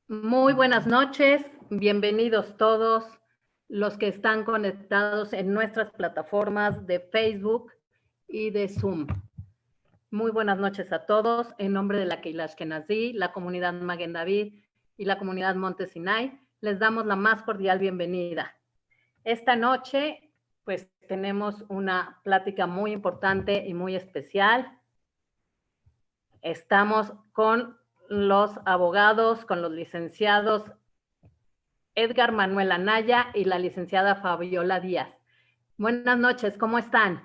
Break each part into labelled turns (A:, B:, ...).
A: Muy buenas noches, bienvenidos todos los que están conectados en nuestras plataformas de Facebook y de Zoom. Muy buenas noches a todos. En nombre de la Keilah Ashkenazí, la comunidad Maguen David y la comunidad Monte Sinai, les damos la más cordial bienvenida. Esta noche, pues, tenemos una plática muy importante y muy especial. Estamos con los abogados, con los licenciados Edgar Manuel Anaya y la licenciada Fabiola Díaz. Buenas noches, ¿cómo están?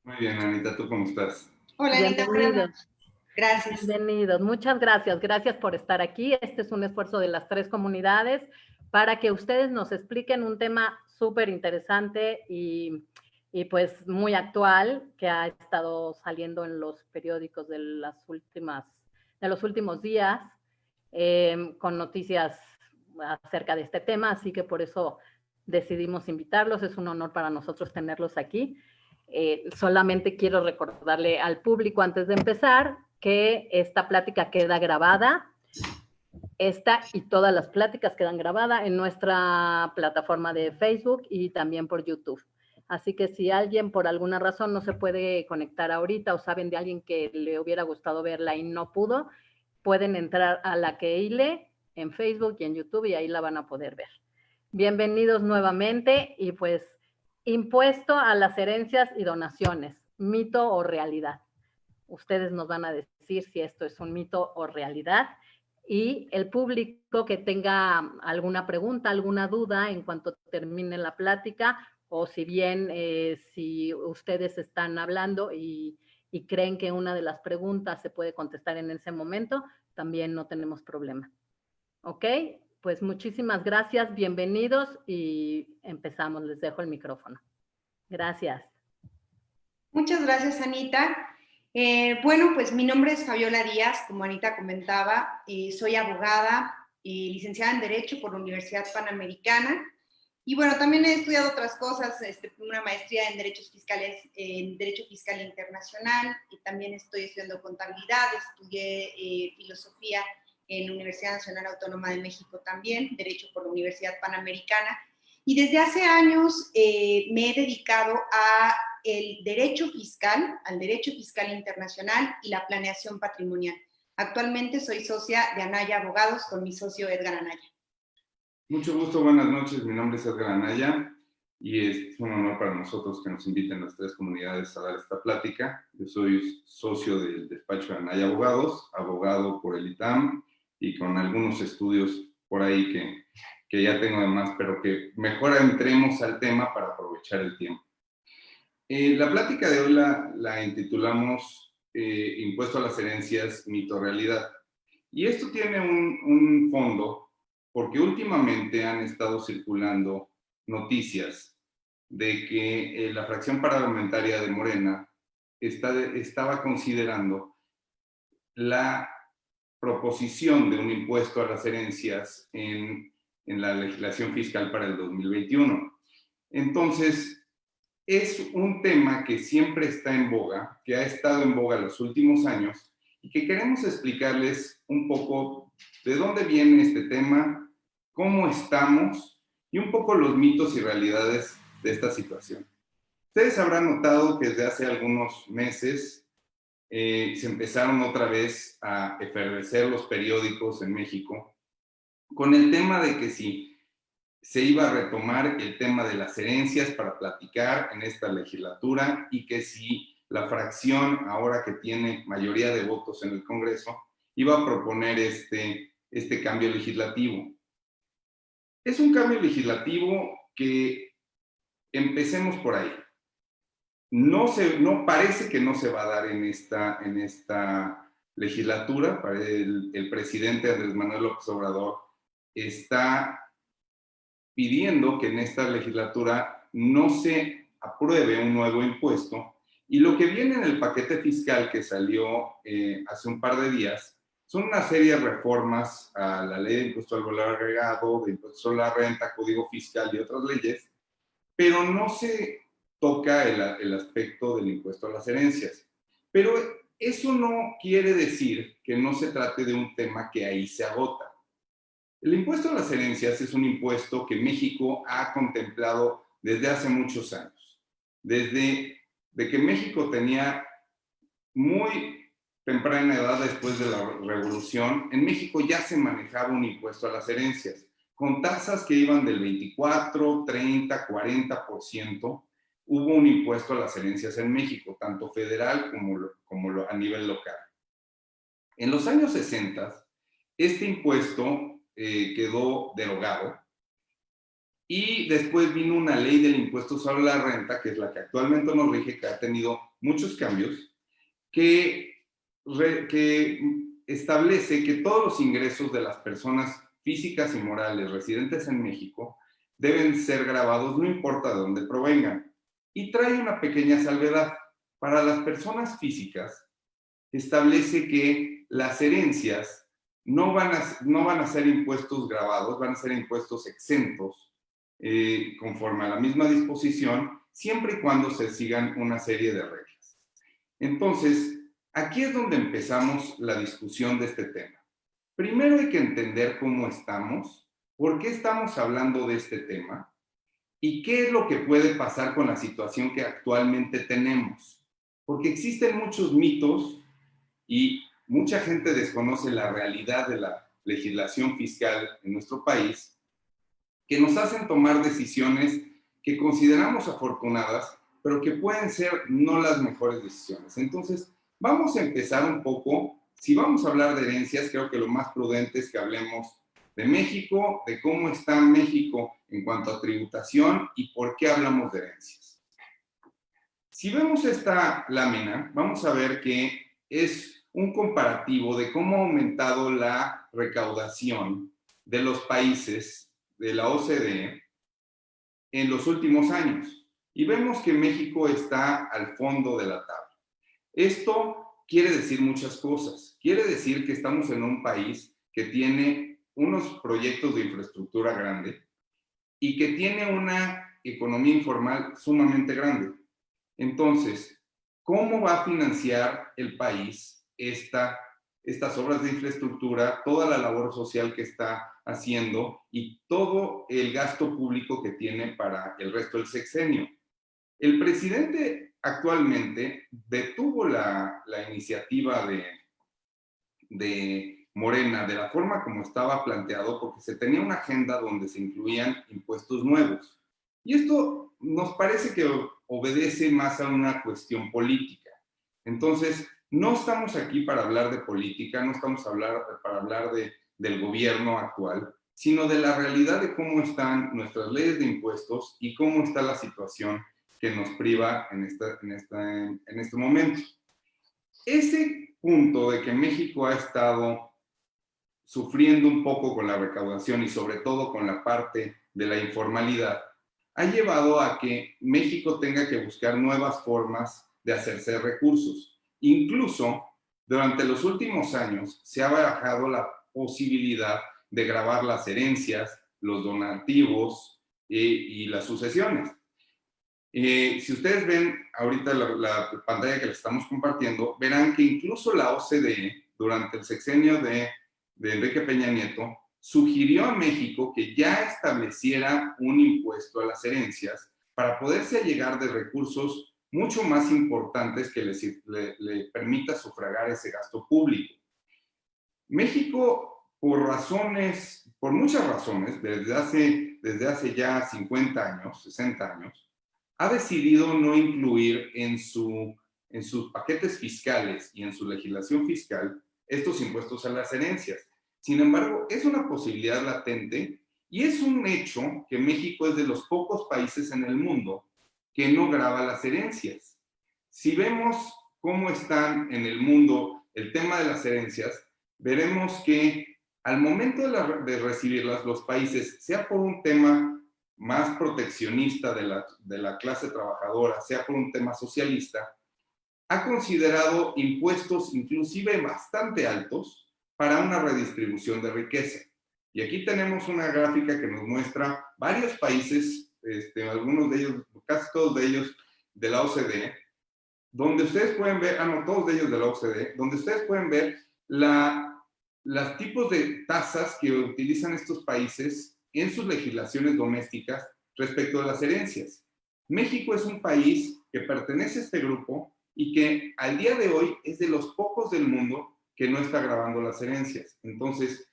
B: Muy bien, Anita, ¿tú cómo estás?
C: Hola, Anita, buenas noches.
A: Gracias. Bienvenidos, muchas gracias. Gracias por estar aquí. Este es un esfuerzo de las tres comunidades para que ustedes nos expliquen un tema súper interesante y pues muy actual que ha estado saliendo en los periódicos de los últimos días con noticias acerca de este tema, así que por eso decidimos invitarlos. Es un honor para nosotros tenerlos aquí. Solamente quiero recordarle al público antes de empezar que esta plática queda grabada. Esta y todas las pláticas quedan grabadas en nuestra plataforma de Facebook y también por YouTube. Así que si alguien por alguna razón no se puede conectar ahorita o saben de alguien que le hubiera gustado verla y no pudo, pueden entrar a la Keile en Facebook y en YouTube y ahí la van a poder ver. Bienvenidos nuevamente y pues impuesto a las herencias y donaciones, mito o realidad. Ustedes nos van a decir si esto es un mito o realidad y el público que tenga alguna pregunta, alguna duda en cuanto termine la plática o si bien si ustedes están hablando y creen que una de las preguntas se puede contestar en ese momento, también no tenemos problema. ¿Ok? Pues muchísimas gracias, bienvenidos y empezamos. Les dejo el micrófono. Gracias.
C: Muchas gracias, Anita. Bueno, pues mi nombre es Fabiola Díaz, como Anita comentaba, soy abogada, licenciada en Derecho por la Universidad Panamericana y bueno, también he estudiado otras cosas, una maestría en Derechos Fiscales, en Derecho Fiscal Internacional y también estoy estudiando contabilidad, estudié filosofía en la Universidad Nacional Autónoma de México también, Derecho por la Universidad Panamericana y desde hace años me he dedicado a el derecho fiscal, al derecho fiscal internacional y la planeación patrimonial. Actualmente soy socia de Anaya Abogados con mi socio Edgar Anaya.
B: Mucho gusto, buenas noches. Mi nombre es Edgar Anaya y es un honor para nosotros que nos inviten las tres comunidades a dar esta plática. Yo soy socio del despacho de Anaya Abogados, abogado por el ITAM y con algunos estudios por ahí que ya tengo además, pero que mejor entremos al tema para aprovechar el tiempo. La plática de hoy la intitulamos Impuesto a las herencias, mito o realidad. Y esto tiene un fondo porque últimamente han estado circulando noticias de que la fracción parlamentaria de Morena estaba considerando la proposición de un impuesto a las herencias en la legislación fiscal para el 2021. Entonces, es un tema que siempre está en boga, que ha estado en boga los últimos años y que queremos explicarles un poco de dónde viene este tema, cómo estamos y un poco los mitos y realidades de esta situación. Ustedes habrán notado que desde hace algunos meses se empezaron otra vez a efervecer los periódicos en México con el tema de que si se iba a retomar el tema de las herencias para platicar en esta legislatura y que si la fracción, ahora que tiene mayoría de votos en el Congreso, iba a proponer este cambio legislativo. Es un cambio legislativo que empecemos por ahí. No parece que no se va a dar en esta legislatura. El presidente Andrés Manuel López Obrador está pidiendo que en esta legislatura no se apruebe un nuevo impuesto y lo que viene en el paquete fiscal que salió hace un par de días son una serie de reformas a la ley de impuesto al valor agregado, de impuesto a la renta, código fiscal y otras leyes pero no se toca el aspecto del impuesto a las herencias. Pero eso no quiere decir que no se trate de un tema que ahí se agota. El impuesto a las herencias es un impuesto que México ha contemplado desde hace muchos años. Desde que México tenía muy temprana edad después de la Revolución, en México ya se manejaba un impuesto a las herencias, con tasas que iban del 24, 30, 40%. Hubo un impuesto a las herencias en México, tanto federal como a nivel local. En los años 60, este impuesto quedó derogado y después vino una ley del impuesto sobre la renta, que es la que actualmente nos rige, que ha tenido muchos cambios, que establece que todos los ingresos de las personas físicas y morales residentes en México deben ser gravados, no importa de dónde provengan. Y trae una pequeña salvedad. Para las personas físicas, establece que las herencias no van a ser impuestos gravados, van a ser impuestos exentos, conforme a la misma disposición, siempre y cuando se sigan una serie de reglas. Entonces, aquí es donde empezamos la discusión de este tema. Primero hay que entender cómo estamos, por qué estamos hablando de este tema y qué es lo que puede pasar con la situación que actualmente tenemos. Porque existen muchos mitos y mucha gente desconoce la realidad de la legislación fiscal en nuestro país, que nos hacen tomar decisiones que consideramos afortunadas, pero que pueden ser no las mejores decisiones. Entonces, vamos a empezar un poco. Si vamos a hablar de herencias, creo que lo más prudente es que hablemos de México, de cómo está México en cuanto a tributación y por qué hablamos de herencias. Si vemos esta lámina, vamos a ver que es un comparativo de cómo ha aumentado la recaudación de los países de la OCDE en los últimos años. Y vemos que México está al fondo de la tabla. Esto quiere decir muchas cosas. Quiere decir que estamos en un país que tiene unos proyectos de infraestructura grande y que tiene una economía informal sumamente grande. Entonces, ¿cómo va a financiar el país estas obras de infraestructura, toda la labor social que está haciendo y todo el gasto público que tiene para el resto del sexenio? El presidente actualmente detuvo la iniciativa de Morena de la forma como estaba planteado, porque se tenía una agenda donde se incluían impuestos nuevos. Y esto nos parece que obedece más a una cuestión política. Entonces, no estamos aquí para hablar de política, no estamos para hablar del gobierno actual, sino de la realidad de cómo están nuestras leyes de impuestos y cómo está la situación que nos priva en este momento. Ese punto de que México ha estado sufriendo un poco con la recaudación y sobre todo con la parte de la informalidad, ha llevado a que México tenga que buscar nuevas formas de hacerse recursos. Incluso durante los últimos años se ha barajado la posibilidad de gravar las herencias, los donativos y las sucesiones. Si ustedes ven ahorita la pantalla que les estamos compartiendo, verán que incluso la OCDE, durante el sexenio de Enrique Peña Nieto, sugirió a México que ya estableciera un impuesto a las herencias para poderse allegar de recursos mucho más importantes que le permita sufragar ese gasto público. México, por muchas razones, desde hace ya 50 años, 60 años, ha decidido no incluir en sus paquetes fiscales y en su legislación fiscal estos impuestos a las herencias. Sin embargo, es una posibilidad latente y es un hecho que México es de los pocos países en el mundo que no grava las herencias. Si vemos cómo están en el mundo el tema de las herencias, veremos que al momento de recibirlas, los países, sea por un tema más proteccionista de la clase trabajadora, sea por un tema socialista, ha considerado impuestos inclusive bastante altos para una redistribución de riqueza. Y aquí tenemos una gráfica que nos muestra varios países algunos de ellos, casi todos de ellos de la OCDE, donde ustedes pueden ver, no, todos de ellos de la OCDE, donde ustedes pueden ver los tipos de tasas que utilizan estos países en sus legislaciones domésticas respecto de las herencias. México es un país que pertenece a este grupo y que al día de hoy es de los pocos del mundo que no está gravando las herencias. Entonces,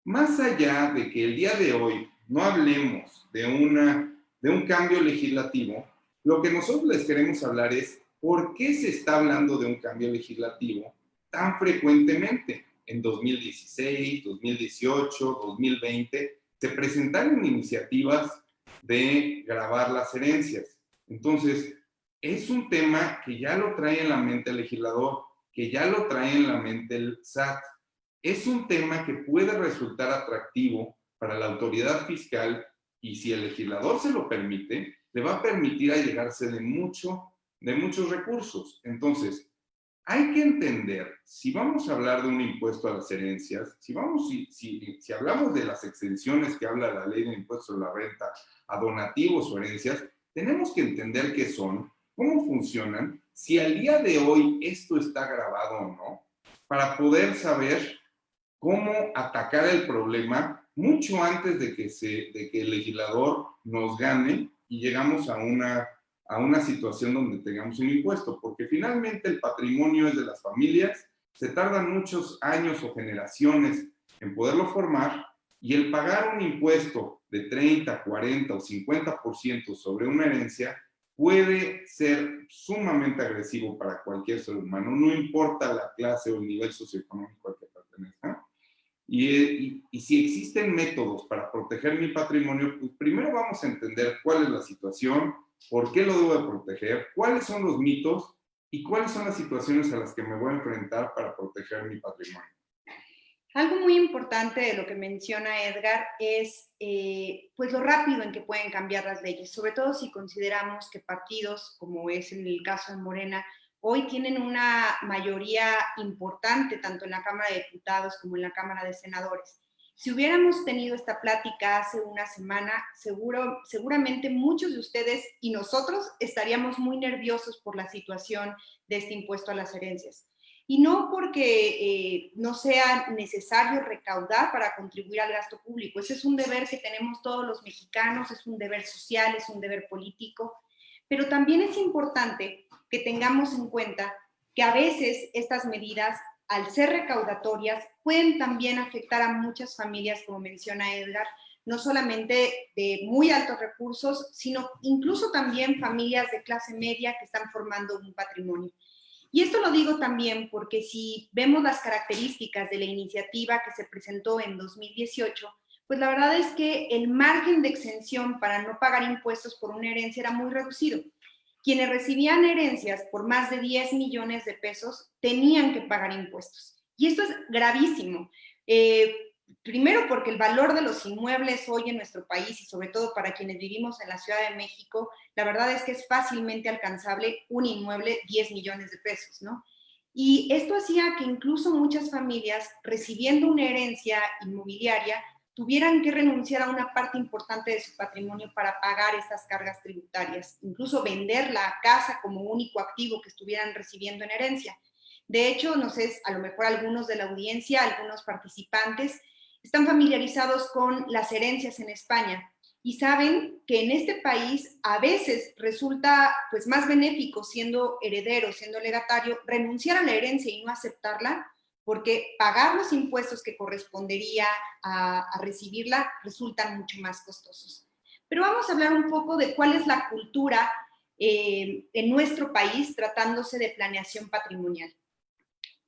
B: más allá de que el día de hoy no hablemos de un cambio legislativo, lo que nosotros les queremos hablar es por qué se está hablando de un cambio legislativo tan frecuentemente. En 2016, 2018, 2020, se presentaron iniciativas de gravar las herencias. Entonces, es un tema que ya lo trae en la mente el legislador, que ya lo trae en la mente el SAT. Es un tema que puede resultar atractivo para la autoridad fiscal y si el legislador se lo permite, le va a permitir allegarse de muchos recursos. Entonces, hay que entender, si vamos a hablar de un impuesto a las herencias, si hablamos de las exenciones que habla la ley de impuesto a la renta a donativos o herencias, tenemos que entender qué son, cómo funcionan, si al día de hoy esto está grabado o no, para poder saber cómo atacar el problema mucho antes de que el legislador nos gane y llegamos a una situación donde tengamos un impuesto, porque finalmente el patrimonio es de las familias, se tardan muchos años o generaciones en poderlo formar y el pagar un impuesto de 30, 40 o 50% sobre una herencia puede ser sumamente agresivo para cualquier ser humano, no importa la clase o el nivel socioeconómico al que pertenezca. Y si existen métodos para proteger mi patrimonio, pues primero vamos a entender cuál es la situación, por qué lo debo de proteger, cuáles son los mitos y cuáles son las situaciones a las que me voy a enfrentar para proteger mi patrimonio.
C: Algo muy importante de lo que menciona Edgar es pues lo rápido en que pueden cambiar las leyes, sobre todo si consideramos que partidos, como es en el caso de Morena, hoy tienen una mayoría importante tanto en la Cámara de Diputados como en la Cámara de Senadores. Si hubiéramos tenido esta plática hace una semana, seguramente muchos de ustedes y nosotros estaríamos muy nerviosos por la situación de este impuesto a las herencias. Y no porque no sea necesario recaudar para contribuir al gasto público. Ese es un deber que tenemos todos los mexicanos, es un deber social, es un deber político, pero también es importante que tengamos en cuenta que a veces estas medidas, al ser recaudatorias, pueden también afectar a muchas familias, como menciona Edgar, no solamente de muy altos recursos, sino incluso también familias de clase media que están formando un patrimonio. Y esto lo digo también porque si vemos las características de la iniciativa que se presentó en 2018, pues la verdad es que el margen de exención para no pagar impuestos por una herencia era muy reducido. Quienes recibían herencias por más de 10 millones de pesos tenían que pagar impuestos. Y esto es gravísimo. Primero porque el valor de los inmuebles hoy en nuestro país y sobre todo para quienes vivimos en la Ciudad de México, la verdad es que es fácilmente alcanzable un inmueble 10 millones de pesos, ¿no? Y esto hacía que incluso muchas familias recibiendo una herencia inmobiliaria tuvieran que renunciar a una parte importante de su patrimonio para pagar estas cargas tributarias, incluso vender la casa como único activo que estuvieran recibiendo en herencia. De hecho, no sé, a lo mejor algunos de la audiencia, algunos participantes, están familiarizados con las herencias en España y saben que en este país a veces resulta pues más benéfico siendo heredero, siendo legatario, renunciar a la herencia y no aceptarla, porque pagar los impuestos que correspondería a recibirla resultan mucho más costosos. Pero vamos a hablar un poco de cuál es la cultura en nuestro país tratándose de planeación patrimonial.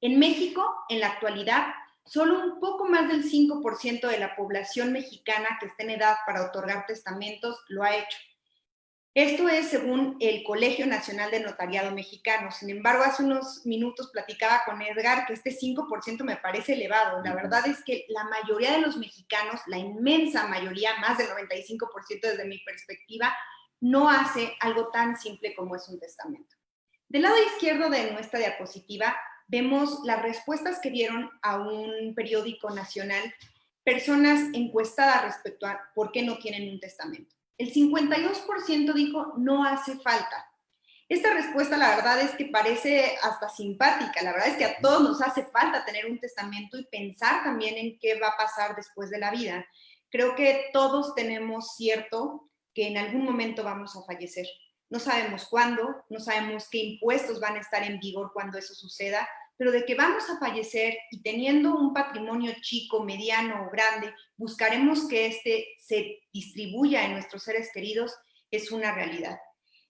C: En México, en la actualidad, solo un poco más del 5% de la población mexicana que está en edad para otorgar testamentos lo ha hecho. Esto es según el Colegio Nacional de Notariado Mexicano. Sin embargo, hace unos minutos platicaba con Edgar que este 5% me parece elevado. La verdad es que la mayoría de los mexicanos, la inmensa mayoría, más del 95% desde mi perspectiva, no hace algo tan simple como es un testamento. Del lado izquierdo de nuestra diapositiva vemos las respuestas que dieron a un periódico nacional personas encuestadas respecto a por qué no tienen un testamento. El 52% dijo no hace falta. Esta respuesta, la verdad es que parece hasta simpática. La verdad es que a todos nos hace falta tener un testamento y pensar también en qué va a pasar después de la vida. Creo que todos tenemos cierto que en algún momento vamos a fallecer. No sabemos cuándo, no sabemos qué impuestos van a estar en vigor cuando eso suceda, pero de que vamos a fallecer y teniendo un patrimonio chico, mediano o grande, buscaremos que este se distribuya en nuestros seres queridos, es una realidad.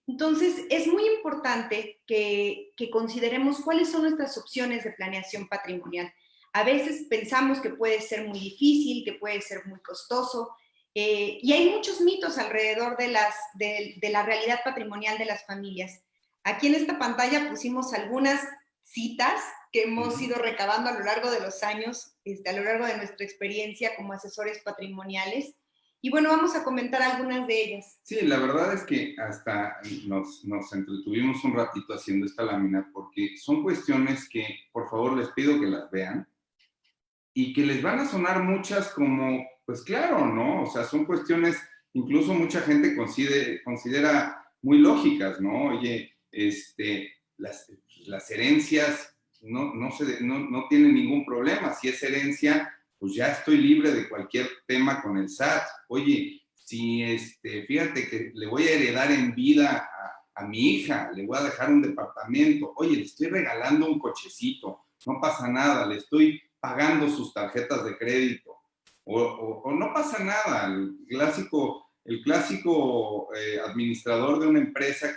C: Entonces, es muy importante que consideremos cuáles son nuestras opciones de planeación patrimonial. A veces pensamos que puede ser muy difícil, que puede ser muy costoso, y hay muchos mitos alrededor de la realidad patrimonial de las familias. Aquí en esta pantalla pusimos algunas citas que hemos ido recabando a lo largo de los años, a lo largo de nuestra experiencia como asesores patrimoniales. Y bueno, vamos a comentar algunas de ellas.
B: Sí, la verdad es que hasta nos entretuvimos un ratito haciendo esta lámina porque son cuestiones que, por favor, les pido que las vean y que les van a sonar muchas como, pues claro, ¿no? O sea, son cuestiones, incluso mucha gente considera muy lógicas, ¿no? Oye, las herencias no tienen ningún problema. Si es herencia, pues ya estoy libre de cualquier tema con el SAT. Oye, si fíjate que le voy a heredar en vida a mi hija, le voy a dejar un departamento, oye, le estoy regalando un cochecito, no pasa nada, le estoy pagando sus tarjetas de crédito, o no pasa nada, el clásico administrador de una empresa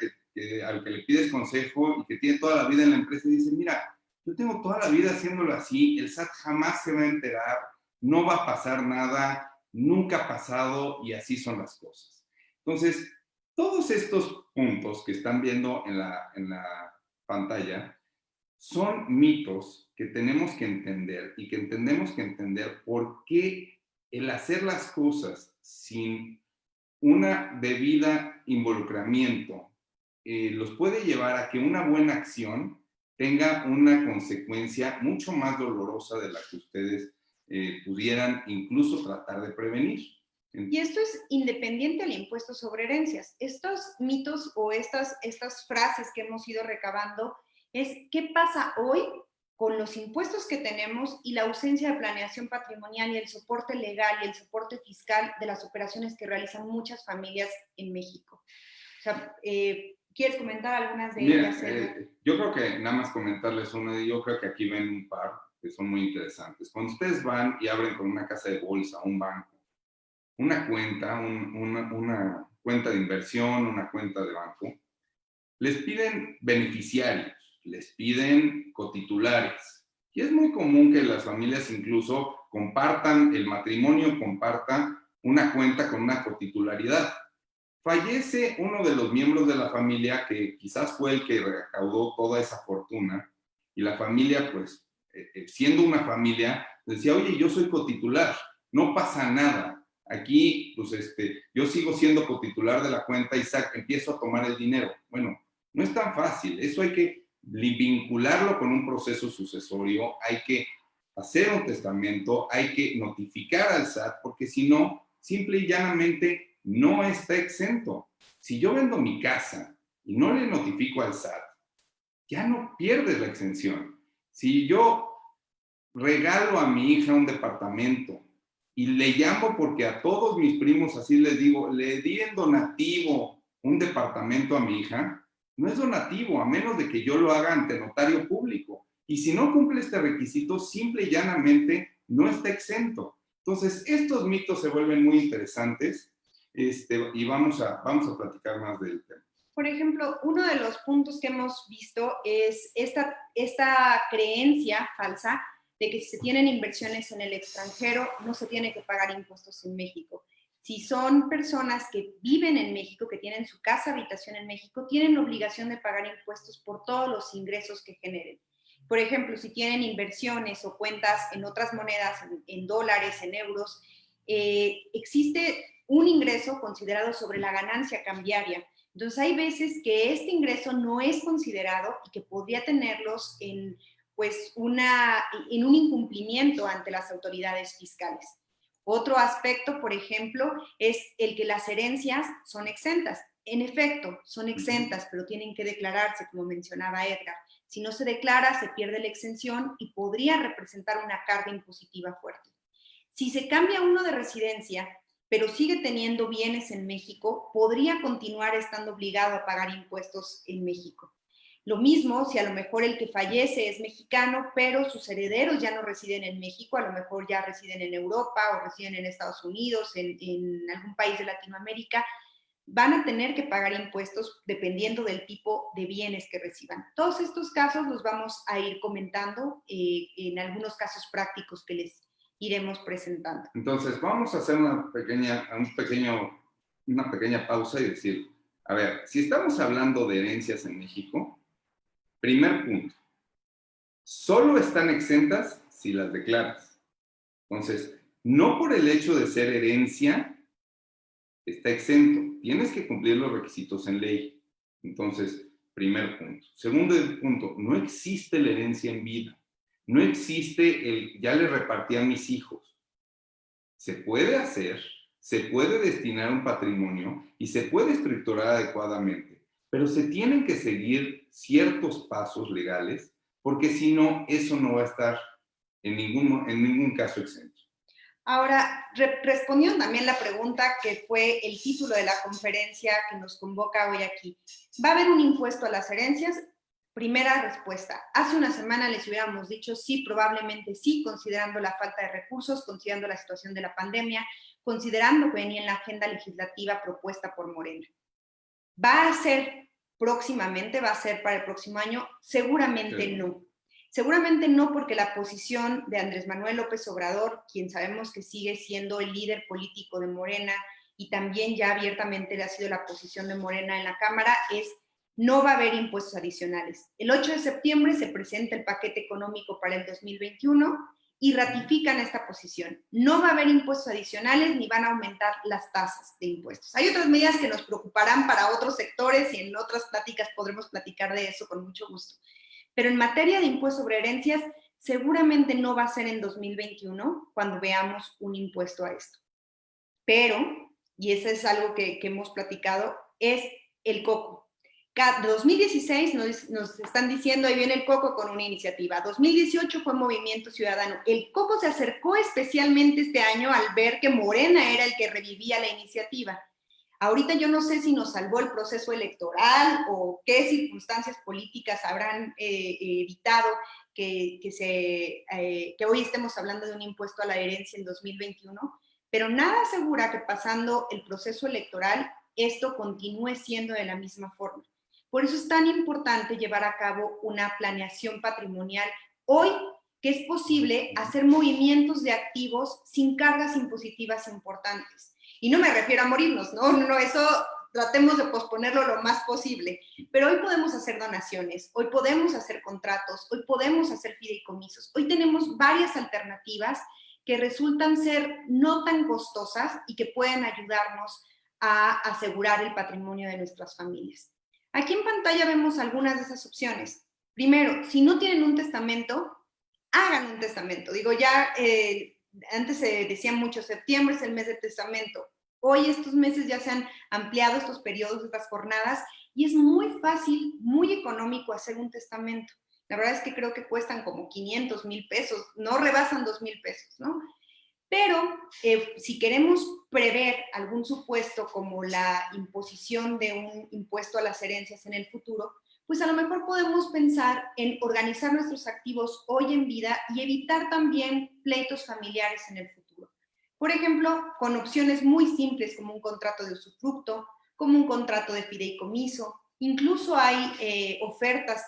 B: al que le pides consejo y que tiene toda la vida en la empresa y dice, mira, yo tengo toda la vida haciéndolo así, el SAT jamás se va a enterar, no va a pasar nada, nunca ha pasado y así son las cosas. Entonces, todos estos puntos que están viendo en la pantalla son mitos que tenemos que entender y que tenemos que entender por qué el hacer las cosas sin una debida involucramiento los puede llevar a que una buena acción tenga una consecuencia mucho más dolorosa de la que ustedes pudieran incluso tratar de prevenir.
C: Y esto es independiente del impuesto sobre herencias. Estos mitos o estas frases que hemos ido recabando es qué pasa hoy con los impuestos que tenemos y la ausencia de planeación patrimonial y el soporte legal y el soporte fiscal de las operaciones que realizan muchas familias en México. O sea, ¿quieres comentar algunas de ellas?
B: Yo creo que nada más comentarles una, yo creo que aquí ven un par que son muy interesantes. Cuando ustedes van y abren con una casa de bolsa, un banco, una cuenta, una cuenta de inversión, una cuenta de banco, les piden beneficiarios, les piden cotitulares. Y es muy común que las familias incluso compartan, el matrimonio comparta una cuenta con una cotitularidad. Fallece uno de los miembros de la familia que quizás fue el que recaudó toda esa fortuna y la familia, pues, siendo una familia, decía, oye, yo soy cotitular, no pasa nada. Aquí, pues, yo sigo siendo cotitular de la cuenta y empiezo a tomar el dinero. Bueno, no es tan fácil. Eso hay que vincularlo con un proceso sucesorio, hay que hacer un testamento, hay que notificar al SAT, porque si no, simple y llanamente no está exento. Si yo vendo mi casa y no le notifico al SAT, ya no pierdes la exención. Si yo regalo a mi hija un departamento y le llamo porque a todos mis primos así les digo, le di en donativo un departamento a mi hija, no es donativo, a menos de que yo lo haga ante notario público. Y si no cumple este requisito, simple y llanamente no está exento. Entonces, estos mitos se vuelven muy interesantes y vamos a platicar más del tema.
C: Por ejemplo, uno de los puntos que hemos visto es esta creencia falsa de que si se tienen inversiones en el extranjero, no se tiene que pagar impuestos en México. Si son personas que viven en México, que tienen su casa habitación en México, tienen la obligación de pagar impuestos por todos los ingresos que generen. Por ejemplo, si tienen inversiones o cuentas en otras monedas, en dólares, en euros, existe un ingreso considerado sobre la ganancia cambiaria. Entonces, hay veces que este ingreso no es considerado y que podría tenerlos en un incumplimiento ante las autoridades fiscales. Otro aspecto, por ejemplo, es el que las herencias son exentas. En efecto, son exentas, pero tienen que declararse, como mencionaba Edgar. Si no se declara, se pierde la exención y podría representar una carga impositiva fuerte. Si se cambia uno de residencia, pero sigue teniendo bienes en México, podría continuar estando obligado a pagar impuestos en México. Lo mismo si a lo mejor el que fallece es mexicano, pero sus herederos ya no residen en México, a lo mejor ya residen en Europa o residen en Estados Unidos, en algún país de Latinoamérica, van a tener que pagar impuestos dependiendo del tipo de bienes que reciban. Todos estos casos los vamos a ir comentando en algunos casos prácticos que les iremos presentando.
B: Entonces, vamos a hacer una pequeña pausa y decir, a ver, si estamos hablando de herencias en México, primer punto, solo están exentas si las declaras. Entonces, no por el hecho de ser herencia está exento. Tienes que cumplir los requisitos en ley. Entonces, primer punto. Segundo punto, no existe la herencia en vida. No existe el, ya le repartí a mis hijos. Se puede hacer, se puede destinar un patrimonio y se puede estructurar adecuadamente, pero se tienen que seguir ciertos pasos legales, porque si no, eso no va a estar en ningún caso exento.
C: Ahora, respondiendo también la pregunta que fue el título de la conferencia que nos convoca hoy aquí, ¿va a haber un impuesto a las herencias? Primera respuesta, hace una semana les hubiéramos dicho sí, probablemente sí, considerando la falta de recursos, considerando la situación de la pandemia, considerando que venía en la agenda legislativa propuesta por Morena. ¿Va a ser próximamente, va a ser para el próximo año? Seguramente sí. No. Seguramente no, porque la posición de Andrés Manuel López Obrador, quien sabemos que sigue siendo el líder político de Morena y también ya abiertamente ha sido la posición de Morena en la Cámara, es no va a haber impuestos adicionales. El 8 de septiembre se presenta el paquete económico para el 2021 y ratifican esta posición. No va a haber impuestos adicionales ni van a aumentar las tasas de impuestos. Hay otras medidas que nos preocuparán para otros sectores y en otras pláticas podremos platicar de eso con mucho gusto. Pero en materia de impuesto sobre herencias, seguramente no va a ser en 2021 cuando veamos un impuesto a esto. Pero, y eso es algo que hemos platicado, es el coco. 2016 nos están diciendo, ahí viene el coco con una iniciativa. 2018 fue Movimiento Ciudadano. El coco se acercó especialmente este año al ver que Morena era el que revivía la iniciativa. Ahorita yo no sé si nos salvó el proceso electoral o qué circunstancias políticas habrán evitado que hoy estemos hablando de un impuesto a la herencia en 2021, pero nada asegura que pasando el proceso electoral esto continúe siendo de la misma forma. Por eso es tan importante llevar a cabo una planeación patrimonial hoy, que es posible hacer movimientos de activos sin cargas impositivas importantes. Y no me refiero a morirnos, no, eso tratemos de posponerlo lo más posible. Pero hoy podemos hacer donaciones, hoy podemos hacer contratos, hoy podemos hacer fideicomisos. Hoy tenemos varias alternativas que resultan ser no tan costosas y que pueden ayudarnos a asegurar el patrimonio de nuestras familias. Aquí en pantalla vemos algunas de esas opciones. Primero, si no tienen un testamento, hagan un testamento. Digo, ya antes se decía mucho, septiembre es el mes de testamento. Hoy estos meses ya se han ampliado estos periodos, estas jornadas, y es muy fácil, muy económico hacer un testamento. La verdad es que creo que cuestan como 500,000 pesos, no rebasan 2,000 pesos, ¿no? Pero si queremos prever algún supuesto como la imposición de un impuesto a las herencias en el futuro, pues a lo mejor podemos pensar en organizar nuestros activos hoy en vida y evitar también pleitos familiares en el futuro. Por ejemplo, con opciones muy simples como un contrato de usufructo, como un contrato de fideicomiso, incluso hay ofertas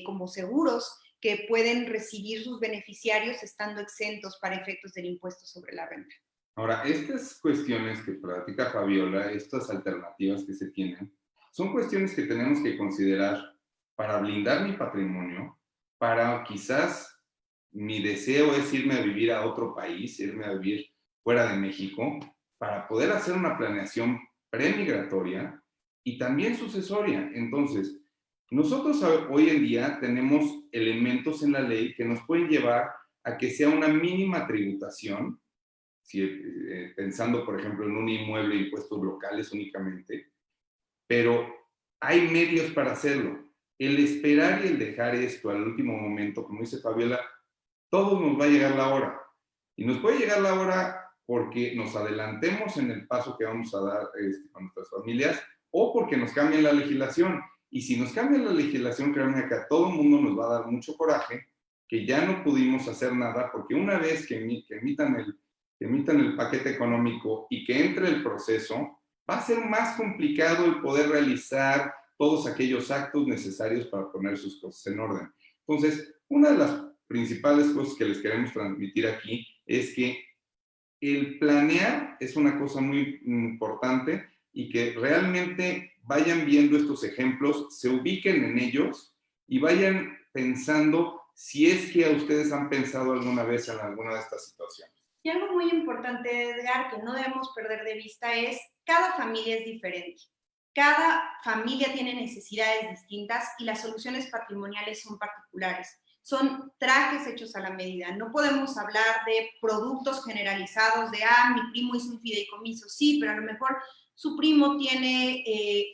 C: como seguros que pueden recibir sus beneficiarios estando exentos para efectos del impuesto sobre la renta.
B: Ahora, estas cuestiones que platica Fabiola, estas alternativas que se tienen, son cuestiones que tenemos que considerar para blindar mi patrimonio, para quizás mi deseo es irme a vivir a otro país, irme a vivir fuera de México, para poder hacer una planeación premigratoria y también sucesoria. Entonces, nosotros hoy en día tenemos elementos en la ley que nos pueden llevar a que sea una mínima tributación pensando, por ejemplo, en un inmueble de impuestos locales únicamente, pero hay medios para hacerlo. El esperar y el dejar esto al último momento, como dice Fabiola, todos nos va a llegar la hora. Y nos puede llegar la hora porque nos adelantemos en el paso que vamos a dar con nuestras familias o porque nos cambien la legislación. Y si nos cambian la legislación, créanme que a todo el mundo nos va a dar mucho coraje que ya no pudimos hacer nada porque una vez que emitan el paquete económico y que entre el proceso, va a ser más complicado el poder realizar todos aquellos actos necesarios para poner sus cosas en orden. Entonces, una de las principales cosas que les queremos transmitir aquí es que el planear es una cosa muy importante y que realmente vayan viendo estos ejemplos, se ubiquen en ellos y vayan pensando si es que a ustedes han pensado alguna vez en alguna de estas situaciones.
C: Y algo muy importante, Edgar, que no debemos perder de vista es cada familia es diferente. Cada familia tiene necesidades distintas y las soluciones patrimoniales son particulares. Son trajes hechos a la medida. No podemos hablar de productos generalizados de, mi primo hizo un fideicomiso. Sí, pero a lo mejor su primo tiene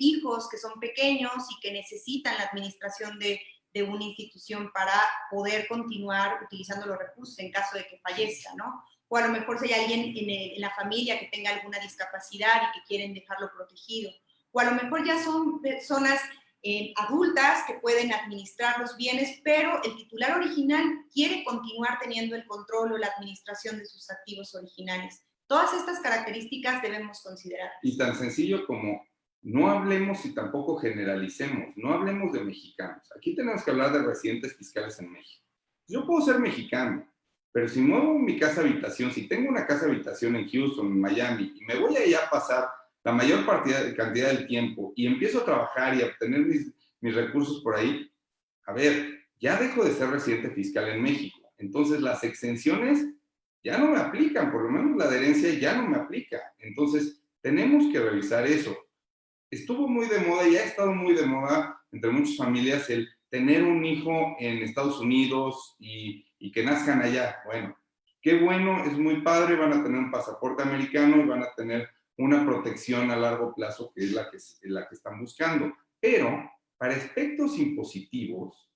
C: hijos que son pequeños y que necesitan la administración de una institución para poder continuar utilizando los recursos en caso de que fallezca, ¿no? O a lo mejor si hay alguien en la familia que tenga alguna discapacidad y que quieren dejarlo protegido. O a lo mejor ya son personas adultas que pueden administrar los bienes, pero el titular original quiere continuar teniendo el control o la administración de sus activos originales. Todas estas características debemos considerar.
B: Y tan sencillo como no hablemos y tampoco generalicemos, no hablemos de mexicanos. Aquí tenemos que hablar de residentes fiscales en México. Yo puedo ser mexicano, pero si muevo mi casa habitación, si tengo una casa habitación en Houston, en Miami, y me voy allá a pasar la mayor cantidad del tiempo y empiezo a trabajar y a obtener mis recursos por ahí, a ver, ya dejo de ser residente fiscal en México. Entonces las exenciones ya no me aplican, por lo menos la adherencia ya no me aplica. Entonces tenemos que revisar eso. Estuvo muy de moda y ha estado muy de moda entre muchas familias el tener un hijo en Estados Unidos y que nazcan allá. Bueno, qué bueno, es muy padre, van a tener un pasaporte americano y van a tener una protección a largo plazo, que es la que están buscando. Pero para aspectos impositivos,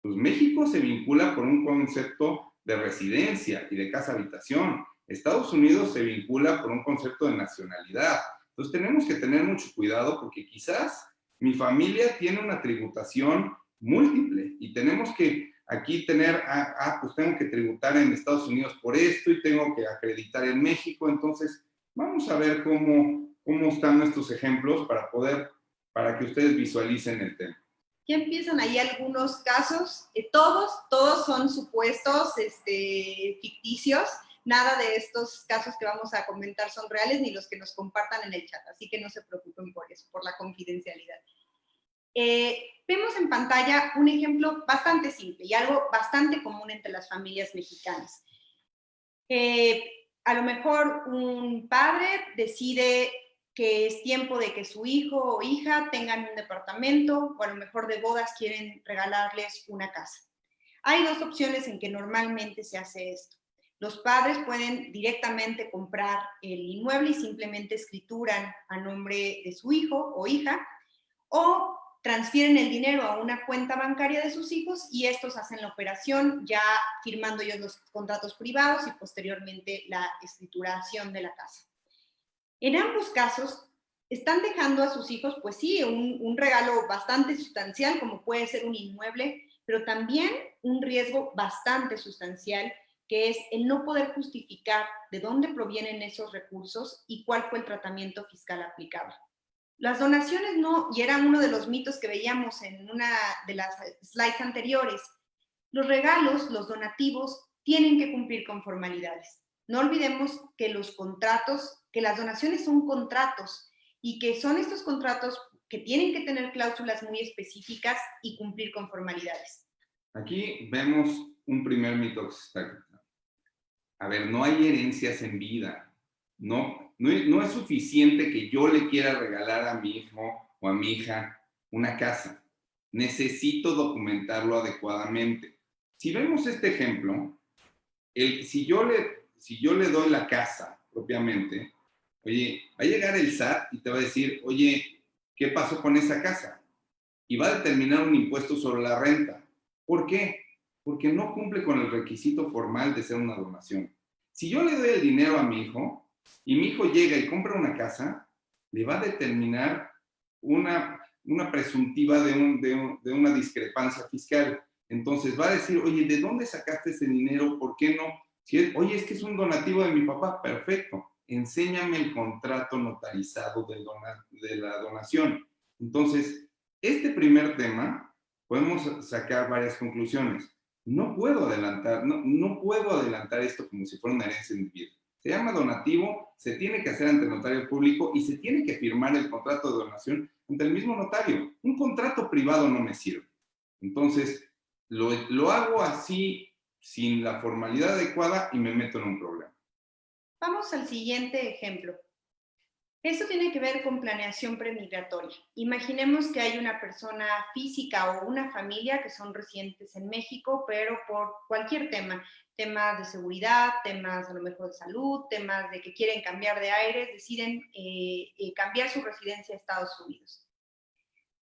B: pues México se vincula por un concepto de residencia y de casa-habitación. Estados Unidos se vincula por un concepto de nacionalidad. Entonces tenemos que tener mucho cuidado porque quizás mi familia tiene una tributación múltiple y tenemos que aquí tener, pues tengo que tributar en Estados Unidos por esto y tengo que acreditar en México. Entonces vamos a ver cómo están nuestros ejemplos para que ustedes visualicen el tema.
C: Ya empiezan ahí algunos casos, todos son supuestos ficticios. Nada de estos casos que vamos a comentar son reales, ni los que nos compartan en el chat, así que no se preocupen por eso, por la confidencialidad. Vemos en pantalla un ejemplo bastante simple y algo bastante común entre las familias mexicanas. A lo mejor un padre decide que es tiempo de que su hijo o hija tengan un departamento, o a lo mejor de bodas quieren regalarles una casa. Hay dos opciones en que normalmente se hace esto. Los padres pueden directamente comprar el inmueble y simplemente escrituran a nombre de su hijo o hija, o transfieren el dinero a una cuenta bancaria de sus hijos y estos hacen la operación ya firmando ellos los contratos privados y posteriormente la escrituración de la casa. En ambos casos, están dejando a sus hijos, pues sí, un regalo bastante sustancial, como puede ser un inmueble, pero también un riesgo bastante sustancial, que es el no poder justificar de dónde provienen esos recursos y cuál fue el tratamiento fiscal aplicable. Las donaciones no, y era uno de los mitos que veíamos en una de las slides anteriores, los regalos, los donativos, tienen que cumplir con formalidades. No olvidemos que los contratos, que las donaciones son contratos y que son estos contratos que tienen que tener cláusulas muy específicas y cumplir con formalidades.
B: Aquí vemos un primer mito que se está quitando. A ver, no hay herencias en vida. No es suficiente que yo le quiera regalar a mi hijo o a mi hija una casa. Necesito documentarlo adecuadamente. Si vemos este ejemplo, si si yo le doy la casa propiamente, oye, va a llegar el SAT y te va a decir, oye, ¿qué pasó con esa casa? Y va a determinar un impuesto sobre la renta. ¿Por qué? Porque no cumple con el requisito formal de ser una donación. Si yo le doy el dinero a mi hijo y mi hijo llega y compra una casa, le va a determinar una presuntiva de una discrepancia fiscal. Entonces va a decir, oye, ¿de dónde sacaste ese dinero? ¿Por qué no? Oye, es que es un donativo de mi papá. Perfecto. Enséñame el contrato notarizado de la donación. Entonces, este primer tema, podemos sacar varias conclusiones. No puedo adelantar esto como si fuera una herencia indebida. Se llama donativo, se tiene que hacer ante el notario público y se tiene que firmar el contrato de donación ante el mismo notario. Un contrato privado no me sirve. Entonces, lo hago así, sin la formalidad adecuada y me meto en un problema.
C: Vamos al siguiente ejemplo. Esto tiene que ver con planeación premigratoria. Imaginemos que hay una persona física o una familia que son residentes en México, pero por cualquier tema, temas de seguridad, temas a lo mejor de salud, temas de que quieren cambiar de aires, deciden cambiar su residencia a Estados Unidos.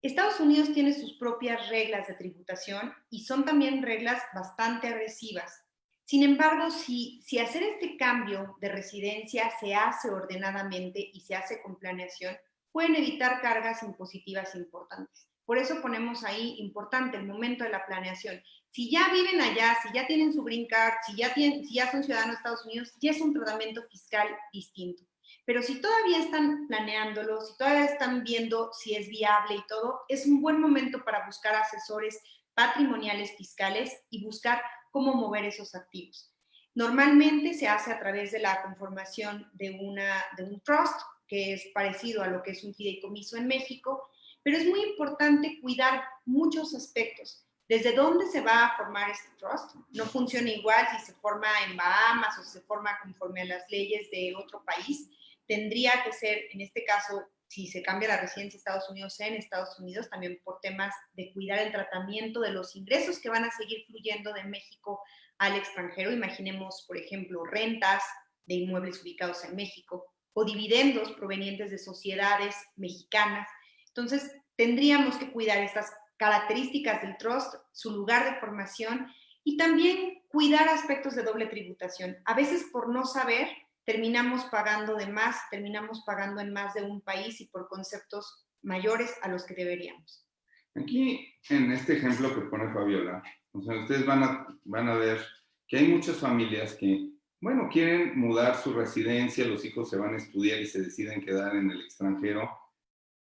C: Estados Unidos tiene sus propias reglas de tributación y son también reglas bastante agresivas. Sin embargo, si hacer este cambio de residencia se hace ordenadamente y se hace con planeación, pueden evitar cargas impositivas importantes. Por eso ponemos ahí importante el momento de la planeación. Si ya viven allá, si ya tienen su green card, si ya son ciudadanos de Estados Unidos, ya es un tratamiento fiscal distinto. Pero si todavía están planeándolo, si todavía están viendo si es viable y todo, es un buen momento para buscar asesores patrimoniales fiscales y buscar cómo mover esos activos. Normalmente se hace a través de la conformación de un trust, que es parecido a lo que es un fideicomiso en México, pero es muy importante cuidar muchos aspectos. ¿Desde dónde se va a formar este trust? No funciona igual si se forma en Bahamas o se forma conforme a las leyes de otro país. Tendría que ser, en este caso, si se cambia la residencia de Estados Unidos en Estados Unidos, también por temas de cuidar el tratamiento de los ingresos que van a seguir fluyendo de México al extranjero. Imaginemos, por ejemplo, rentas de inmuebles ubicados en México o dividendos provenientes de sociedades mexicanas. Entonces, tendríamos que cuidar estas características del trust, su lugar de formación y también cuidar aspectos de doble tributación. A veces, por no saber, terminamos pagando de más, terminamos pagando en más de un país y por conceptos mayores a los que deberíamos.
B: Aquí, en este ejemplo que pone Fabiola, o sea, ustedes van a ver que hay muchas familias que, bueno, quieren mudar su residencia, los hijos se van a estudiar y se deciden quedar en el extranjero,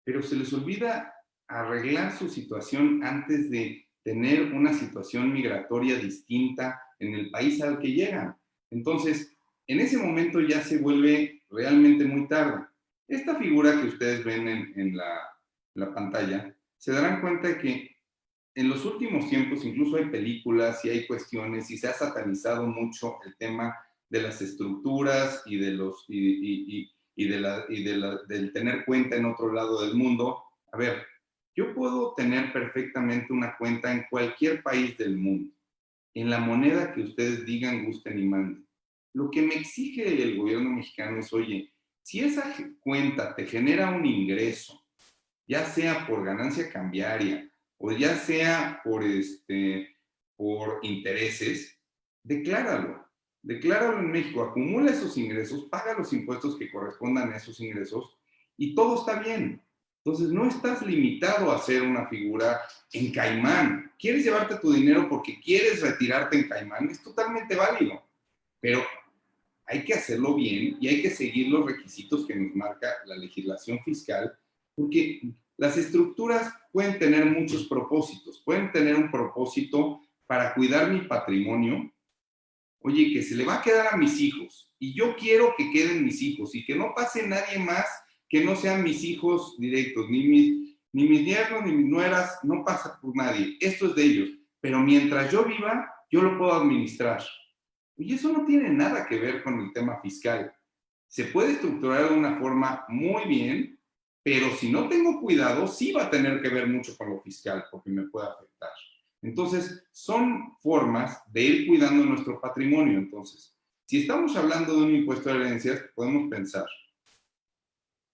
B: pero se les olvida arreglar su situación antes de tener una situación migratoria distinta en el país al que llegan. Entonces, en ese momento ya se vuelve realmente muy tarde. Esta figura que ustedes ven en la pantalla, se darán cuenta de que en los últimos tiempos incluso hay películas y hay cuestiones y se ha satanizado mucho el tema de las estructuras y del tener cuenta en otro lado del mundo. A ver, yo puedo tener perfectamente una cuenta en cualquier país del mundo, en la moneda que ustedes digan, gusten y manden. Lo que me exige el gobierno mexicano es, oye, si esa cuenta te genera un ingreso, ya sea por ganancia cambiaria o ya sea por intereses, decláralo en México, acumula esos ingresos, paga los impuestos que correspondan a esos ingresos y todo está bien. Entonces no estás limitado a ser una figura en Caimán. ¿Quieres llevarte tu dinero porque quieres retirarte en Caimán? Es totalmente válido, pero hay que hacerlo bien y hay que seguir los requisitos que nos marca la legislación fiscal, porque las estructuras pueden tener muchos propósitos. Pueden tener un propósito para cuidar mi patrimonio. Oye, que se le va a quedar a mis hijos y yo quiero que queden mis hijos y que no pase nadie más que no sean mis hijos directos, ni mis nietos, ni mis nueras, no pasa por nadie. Esto es de ellos. Pero mientras yo viva, yo lo puedo administrar. Y eso no tiene nada que ver con el tema fiscal. Se puede estructurar de una forma muy bien, pero si no tengo cuidado, sí va a tener que ver mucho con lo fiscal, porque me puede afectar. Entonces, son formas de ir cuidando nuestro patrimonio. Entonces, Si estamos hablando de un impuesto de herencias, podemos pensar,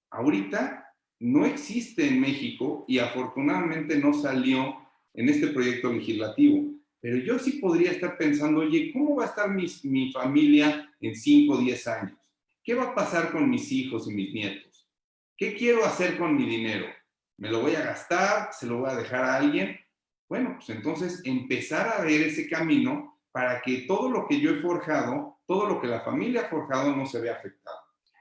B: ahorita no existe en México y afortunadamente no salió en este proyecto legislativo, pero yo sí podría estar pensando, oye, ¿cómo va a estar mi familia en 5 o 10 años? ¿Qué va a pasar con mis hijos y mis nietos? ¿Qué quiero hacer con mi dinero? ¿Me lo voy a gastar? ¿Se lo voy a dejar a alguien? Bueno, pues entonces empezar a ver ese camino para que todo lo que yo he forjado, todo lo que la familia ha forjado no se vea afectado.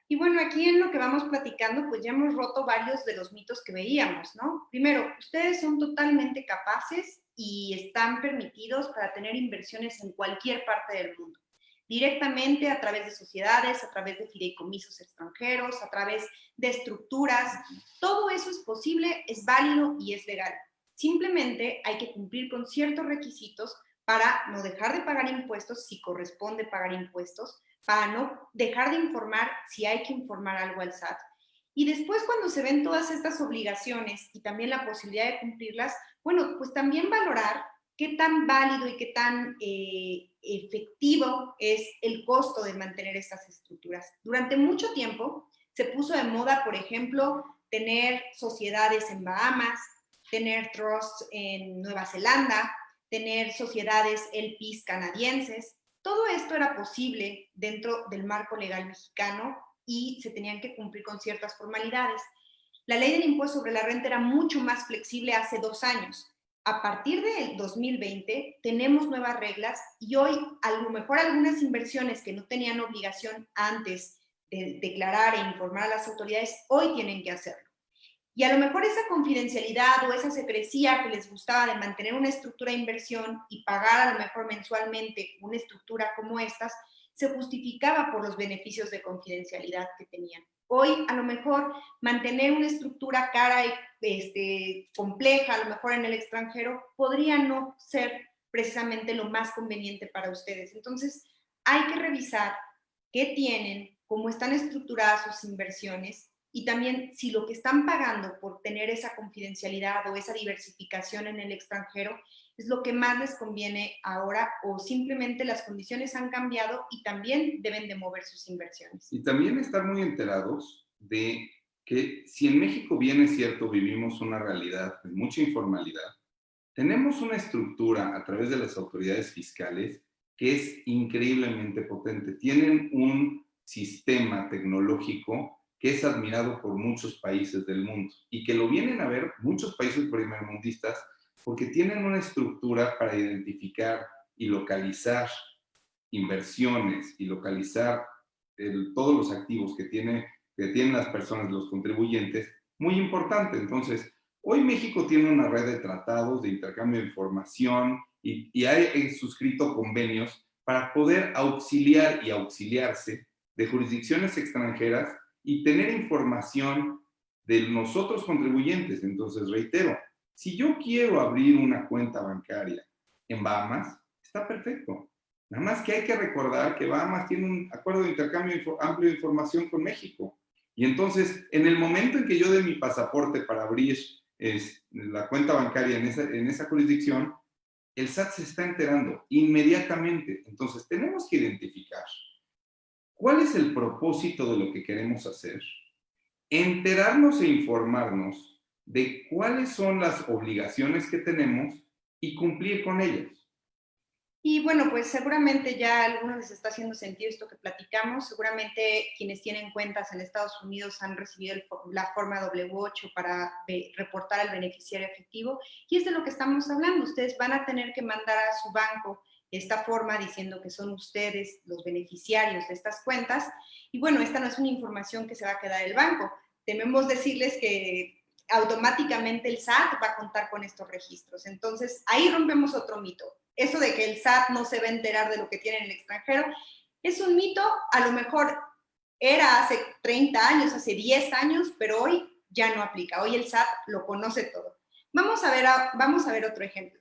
C: Y bueno, aquí en lo que vamos platicando, pues ya hemos roto varios de los mitos que veíamos, ¿no? Primero, ustedes son totalmente capaces y están permitidos para tener inversiones en cualquier parte del mundo, directamente a través de sociedades, a través de fideicomisos extranjeros, a través de estructuras. Todo eso es posible, es válido y es legal. Simplemente hay que cumplir con ciertos requisitos para no dejar de pagar impuestos si corresponde pagar impuestos, para no dejar de informar si hay que informar algo al SAT. Y después cuando se ven todas estas obligaciones y también la posibilidad de cumplirlas, bueno, pues también valorar qué tan válido y qué tan efectivo es el costo de mantener estas estructuras. Durante mucho tiempo se puso de moda, por ejemplo, tener sociedades en Bahamas, tener trusts en Nueva Zelanda, tener sociedades LPs canadienses. Todo esto era posible dentro del marco legal mexicano y se tenían que cumplir con ciertas formalidades. La ley del impuesto sobre la renta era mucho más flexible hace 2 años. A partir del 2020 tenemos nuevas reglas y hoy a lo mejor algunas inversiones que no tenían obligación antes de declarar e informar a las autoridades, hoy tienen que hacerlo. Y a lo mejor esa confidencialidad o esa secrecía que les gustaba de mantener una estructura de inversión y pagar a lo mejor mensualmente una estructura como estas, se justificaba por los beneficios de confidencialidad que tenían. Hoy, a lo mejor, mantener una estructura cara y compleja, a lo mejor en el extranjero, podría no ser precisamente lo más conveniente para ustedes. Entonces, hay que revisar qué tienen, cómo están estructuradas sus inversiones y también si lo que están pagando por tener esa confidencialidad o esa diversificación en el extranjero es lo que más les conviene ahora o simplemente las condiciones han cambiado y también deben de mover sus inversiones.
B: Y también estar muy enterados de que si en México bien es cierto vivimos una realidad de mucha informalidad, tenemos una estructura a través de las autoridades fiscales que es increíblemente potente. Tienen un sistema tecnológico que es admirado por muchos países del mundo y que lo vienen a ver muchos países primermundistas porque tienen una estructura para identificar y localizar inversiones y localizar todos los activos que tienen las personas, los contribuyentes, muy importante. Entonces, hoy México tiene una red de tratados de intercambio de información y ha suscrito convenios para poder auxiliar y auxiliarse de jurisdicciones extranjeras y tener información de nosotros contribuyentes. Entonces, reitero, si yo quiero abrir una cuenta bancaria en Bahamas, está perfecto. Nada más que hay que recordar que Bahamas tiene un acuerdo de intercambio amplio de información con México. Y entonces, en el momento en que yo dé mi pasaporte para abrir la cuenta bancaria en esa jurisdicción, el SAT se está enterando inmediatamente. Entonces, tenemos que identificar cuál es el propósito de lo que queremos hacer, enterarnos e informarnos de cuáles son las obligaciones que tenemos y cumplir con ellas.
C: Y bueno, pues seguramente ya a algunos les está haciendo sentido esto que platicamos. Seguramente quienes tienen cuentas en Estados Unidos han recibido la forma W8 para reportar al beneficiario efectivo. Y es de lo que estamos hablando. Ustedes van a tener que mandar a su banco esta forma diciendo que son ustedes los beneficiarios de estas cuentas. Y bueno, esta no es una información que se va a quedar el banco. Tememos decirles que automáticamente el SAT va a contar con estos registros. Entonces, ahí rompemos otro mito. Eso de que el SAT no se va a enterar de lo que tiene en el extranjero, es un mito, a lo mejor era hace 30 años, hace 10 años, pero hoy ya no aplica. Hoy el SAT lo conoce todo. Vamos a ver otro ejemplo.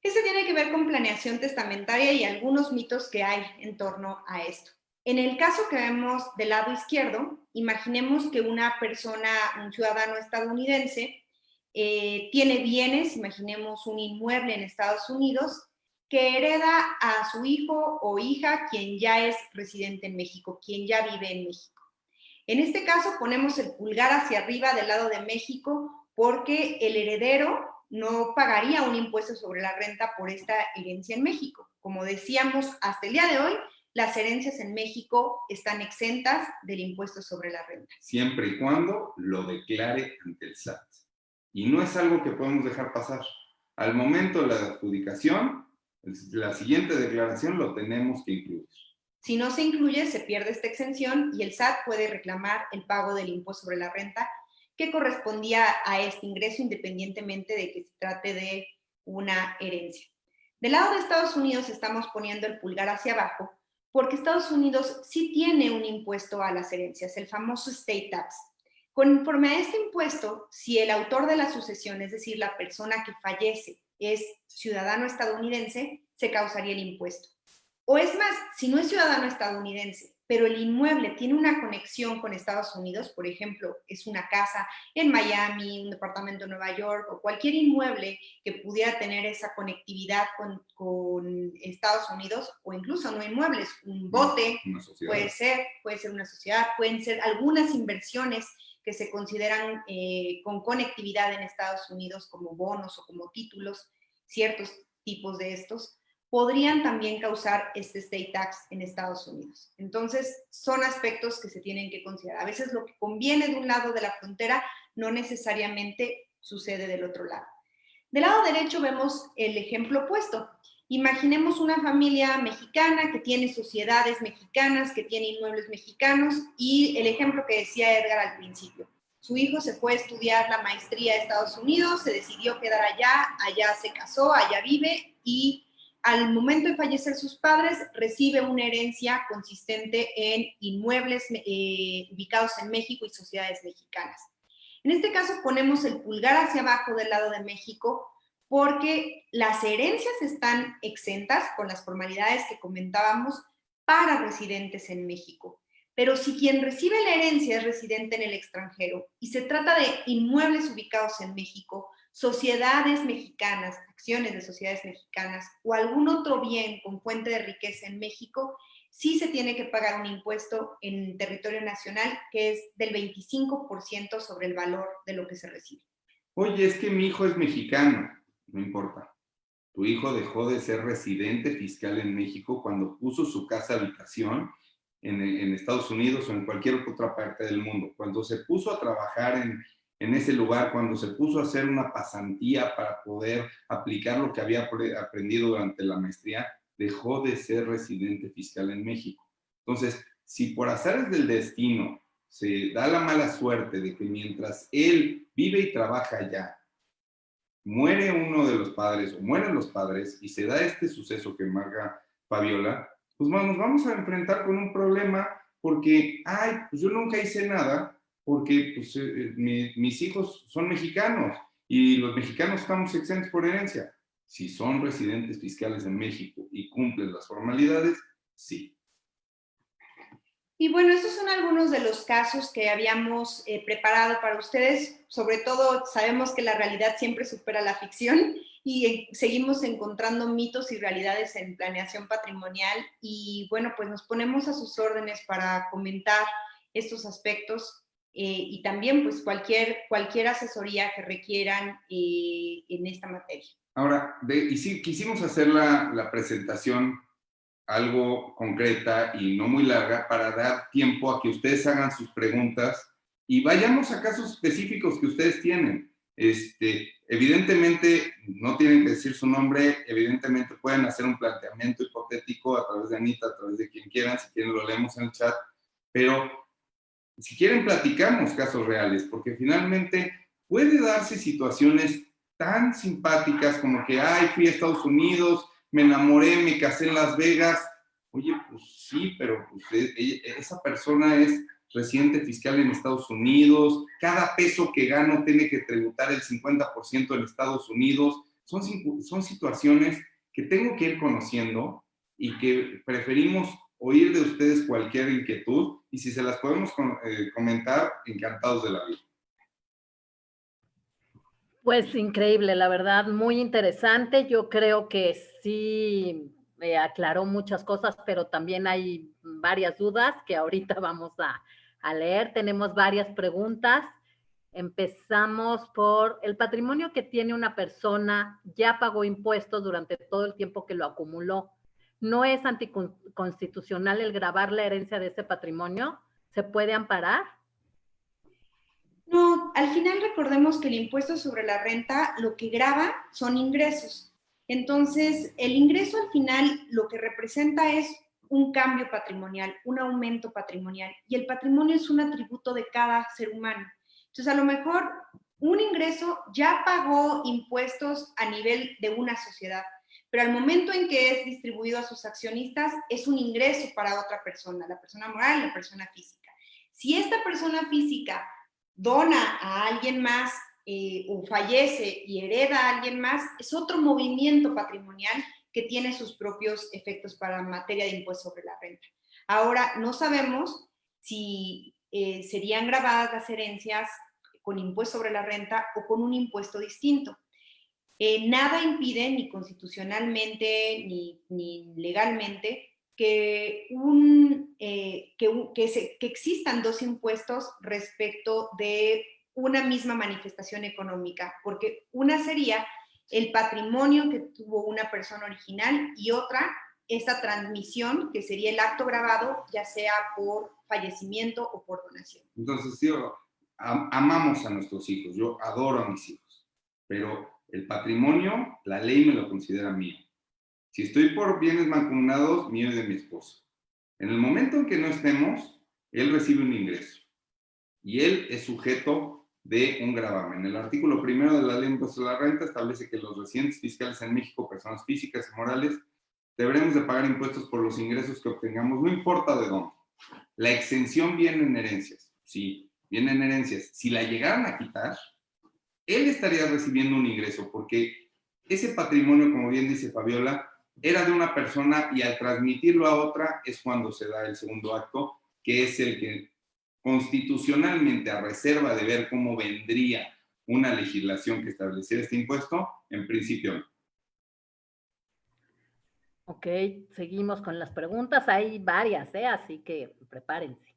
C: Este tiene que ver con planeación testamentaria y algunos mitos que hay en torno a esto. En el caso que vemos del lado izquierdo, imaginemos que una persona, un ciudadano estadounidense, tiene bienes, imaginemos un inmueble en Estados Unidos, que hereda a su hijo o hija quien ya es residente en México, quien ya vive en México. En este caso ponemos el pulgar hacia arriba del lado de México porque el heredero no pagaría un impuesto sobre la renta por esta herencia en México. Como decíamos, hasta el día de hoy, las herencias en México están exentas del impuesto sobre la renta.
B: Siempre y cuando lo declare ante el SAT. Y no es algo que podemos dejar pasar. Al momento de la adjudicación, la siguiente declaración lo tenemos que incluir.
C: Si no se incluye, se pierde esta exención y el SAT puede reclamar el pago del impuesto sobre la renta que correspondía a este ingreso independientemente de que se trate de una herencia. Del lado de Estados Unidos estamos poniendo el pulgar hacia abajo porque Estados Unidos sí tiene un impuesto a las herencias, el famoso estate tax. Conforme a este impuesto, si el autor de la sucesión, es decir, la persona que fallece, es ciudadano estadounidense, se causaría el impuesto. O es más, si no es ciudadano estadounidense, pero el inmueble tiene una conexión con Estados Unidos, por ejemplo, es una casa en Miami, un departamento en Nueva York o cualquier inmueble que pudiera tener esa conectividad con Estados Unidos, o incluso no inmuebles, un bote, puede ser una sociedad, pueden ser algunas inversiones que se consideran con conectividad en Estados Unidos como bonos o como títulos, ciertos tipos de estos, podrían también causar este estate tax en Estados Unidos. Entonces, son aspectos que se tienen que considerar. A veces lo que conviene de un lado de la frontera no necesariamente sucede del otro lado. Del lado derecho vemos el ejemplo opuesto. Imaginemos una familia mexicana que tiene sociedades mexicanas, que tiene inmuebles mexicanos, y el ejemplo que decía Edgar al principio. Su hijo se fue a estudiar la maestría a Estados Unidos, se decidió quedar allá se casó, allá vive, y al momento de fallecer sus padres, recibe una herencia consistente en inmuebles ubicados en México y sociedades mexicanas. En este caso ponemos el pulgar hacia abajo del lado de México porque las herencias están exentas con las formalidades que comentábamos para residentes en México. Pero si quien recibe la herencia es residente en el extranjero y se trata de inmuebles ubicados en México, sociedades mexicanas, acciones de sociedades mexicanas o algún otro bien con fuente de riqueza en México, sí se tiene que pagar un impuesto en territorio nacional que es del 25% sobre el valor de lo que se recibe.
B: Oye, es que mi hijo es mexicano. No importa. Tu hijo dejó de ser residente fiscal en México cuando puso su casa habitación en Estados Unidos o en cualquier otra parte del mundo. Cuando se puso a trabajar en ese lugar, cuando se puso a hacer una pasantía para poder aplicar lo que había aprendido durante la maestría, dejó de ser residente fiscal en México. Entonces, si por azares del destino se da la mala suerte de que mientras él vive y trabaja allá, muere uno de los padres o mueren los padres y se da este suceso que marca Fabiola, pues nos vamos a enfrentar con un problema porque, pues yo nunca hice nada porque pues, mis hijos son mexicanos y los mexicanos estamos exentos por herencia. Si son residentes fiscales en México y cumplen las formalidades, sí.
C: Y bueno, estos son algunos de los casos que habíamos preparado para ustedes. Sobre todo, sabemos que la realidad siempre supera la ficción y seguimos encontrando mitos y realidades en planeación patrimonial. Y bueno, pues nos ponemos a sus órdenes para comentar estos aspectos y también pues cualquier asesoría que requieran en esta materia.
B: Ahora, y sí, quisimos hacer la presentación algo concreta y no muy larga para dar tiempo a que ustedes hagan sus preguntas y vayamos a casos específicos que ustedes tienen. Evidentemente no tienen que decir su nombre, evidentemente pueden hacer un planteamiento hipotético a través de Anita, a través de quien quieran, si quieren lo leemos en el chat, pero si quieren platicamos casos reales, porque finalmente puede darse situaciones tan simpáticas como que, fui a Estados Unidos, me enamoré, me casé en Las Vegas. Oye, pues sí, pero pues, esa persona es residente fiscal en Estados Unidos, cada peso que gano tiene que tributar el 50% en Estados Unidos. Son situaciones que tengo que ir conociendo y que preferimos oír de ustedes cualquier inquietud y si se las podemos comentar, encantados de la vida.
A: Pues increíble, la verdad, muy interesante. Yo creo que sí aclaró muchas cosas, pero también hay varias dudas que ahorita vamos a leer. Tenemos varias preguntas. Empezamos por el patrimonio que tiene una persona, ya pagó impuestos durante todo el tiempo que lo acumuló. ¿No es anticonstitucional el gravar la herencia de ese patrimonio? ¿Se puede amparar?
C: No, al final recordemos que el impuesto sobre la renta lo que grava son ingresos. Entonces, el ingreso al final lo que representa es un cambio patrimonial, un aumento patrimonial. Y el patrimonio es un atributo de cada ser humano. Entonces, a lo mejor un ingreso ya pagó impuestos a nivel de una sociedad, pero al momento en que es distribuido a sus accionistas, es un ingreso para otra persona, la persona moral y la persona física. Si esta persona física dona a alguien más o fallece y hereda a alguien más, es otro movimiento patrimonial que tiene sus propios efectos para materia de impuesto sobre la renta. Ahora, no sabemos si serían grabadas las herencias con impuesto sobre la renta o con un impuesto distinto. Nada impide, ni constitucionalmente ni legalmente, que existan dos impuestos respecto de una misma manifestación económica, porque una sería el patrimonio que tuvo una persona original y otra, esta transmisión, que sería el acto grabado, ya sea por fallecimiento o por donación.
B: Entonces, sí, amamos a nuestros hijos, yo adoro a mis hijos, pero el patrimonio, la ley me lo considera mío. Si estoy por bienes mancomunados, mío y de mi esposo. En el momento en que no estemos, él recibe un ingreso y él es sujeto de un gravamen. El artículo 1 de la Ley de Impuestos a la Renta establece que los residentes fiscales en México, personas físicas y morales, deberemos de pagar impuestos por los ingresos que obtengamos, no importa de dónde. La exención viene en herencias, sí, viene en herencias. Si la llegaran a quitar, él estaría recibiendo un ingreso porque ese patrimonio, como bien dice Fabiola, era de una persona y al transmitirlo a otra es cuando se da el segundo acto, que es el que constitucionalmente, a reserva de ver cómo vendría una legislación que estableciera este impuesto, en principio no.
A: Ok, seguimos con las preguntas. Hay varias, así que prepárense.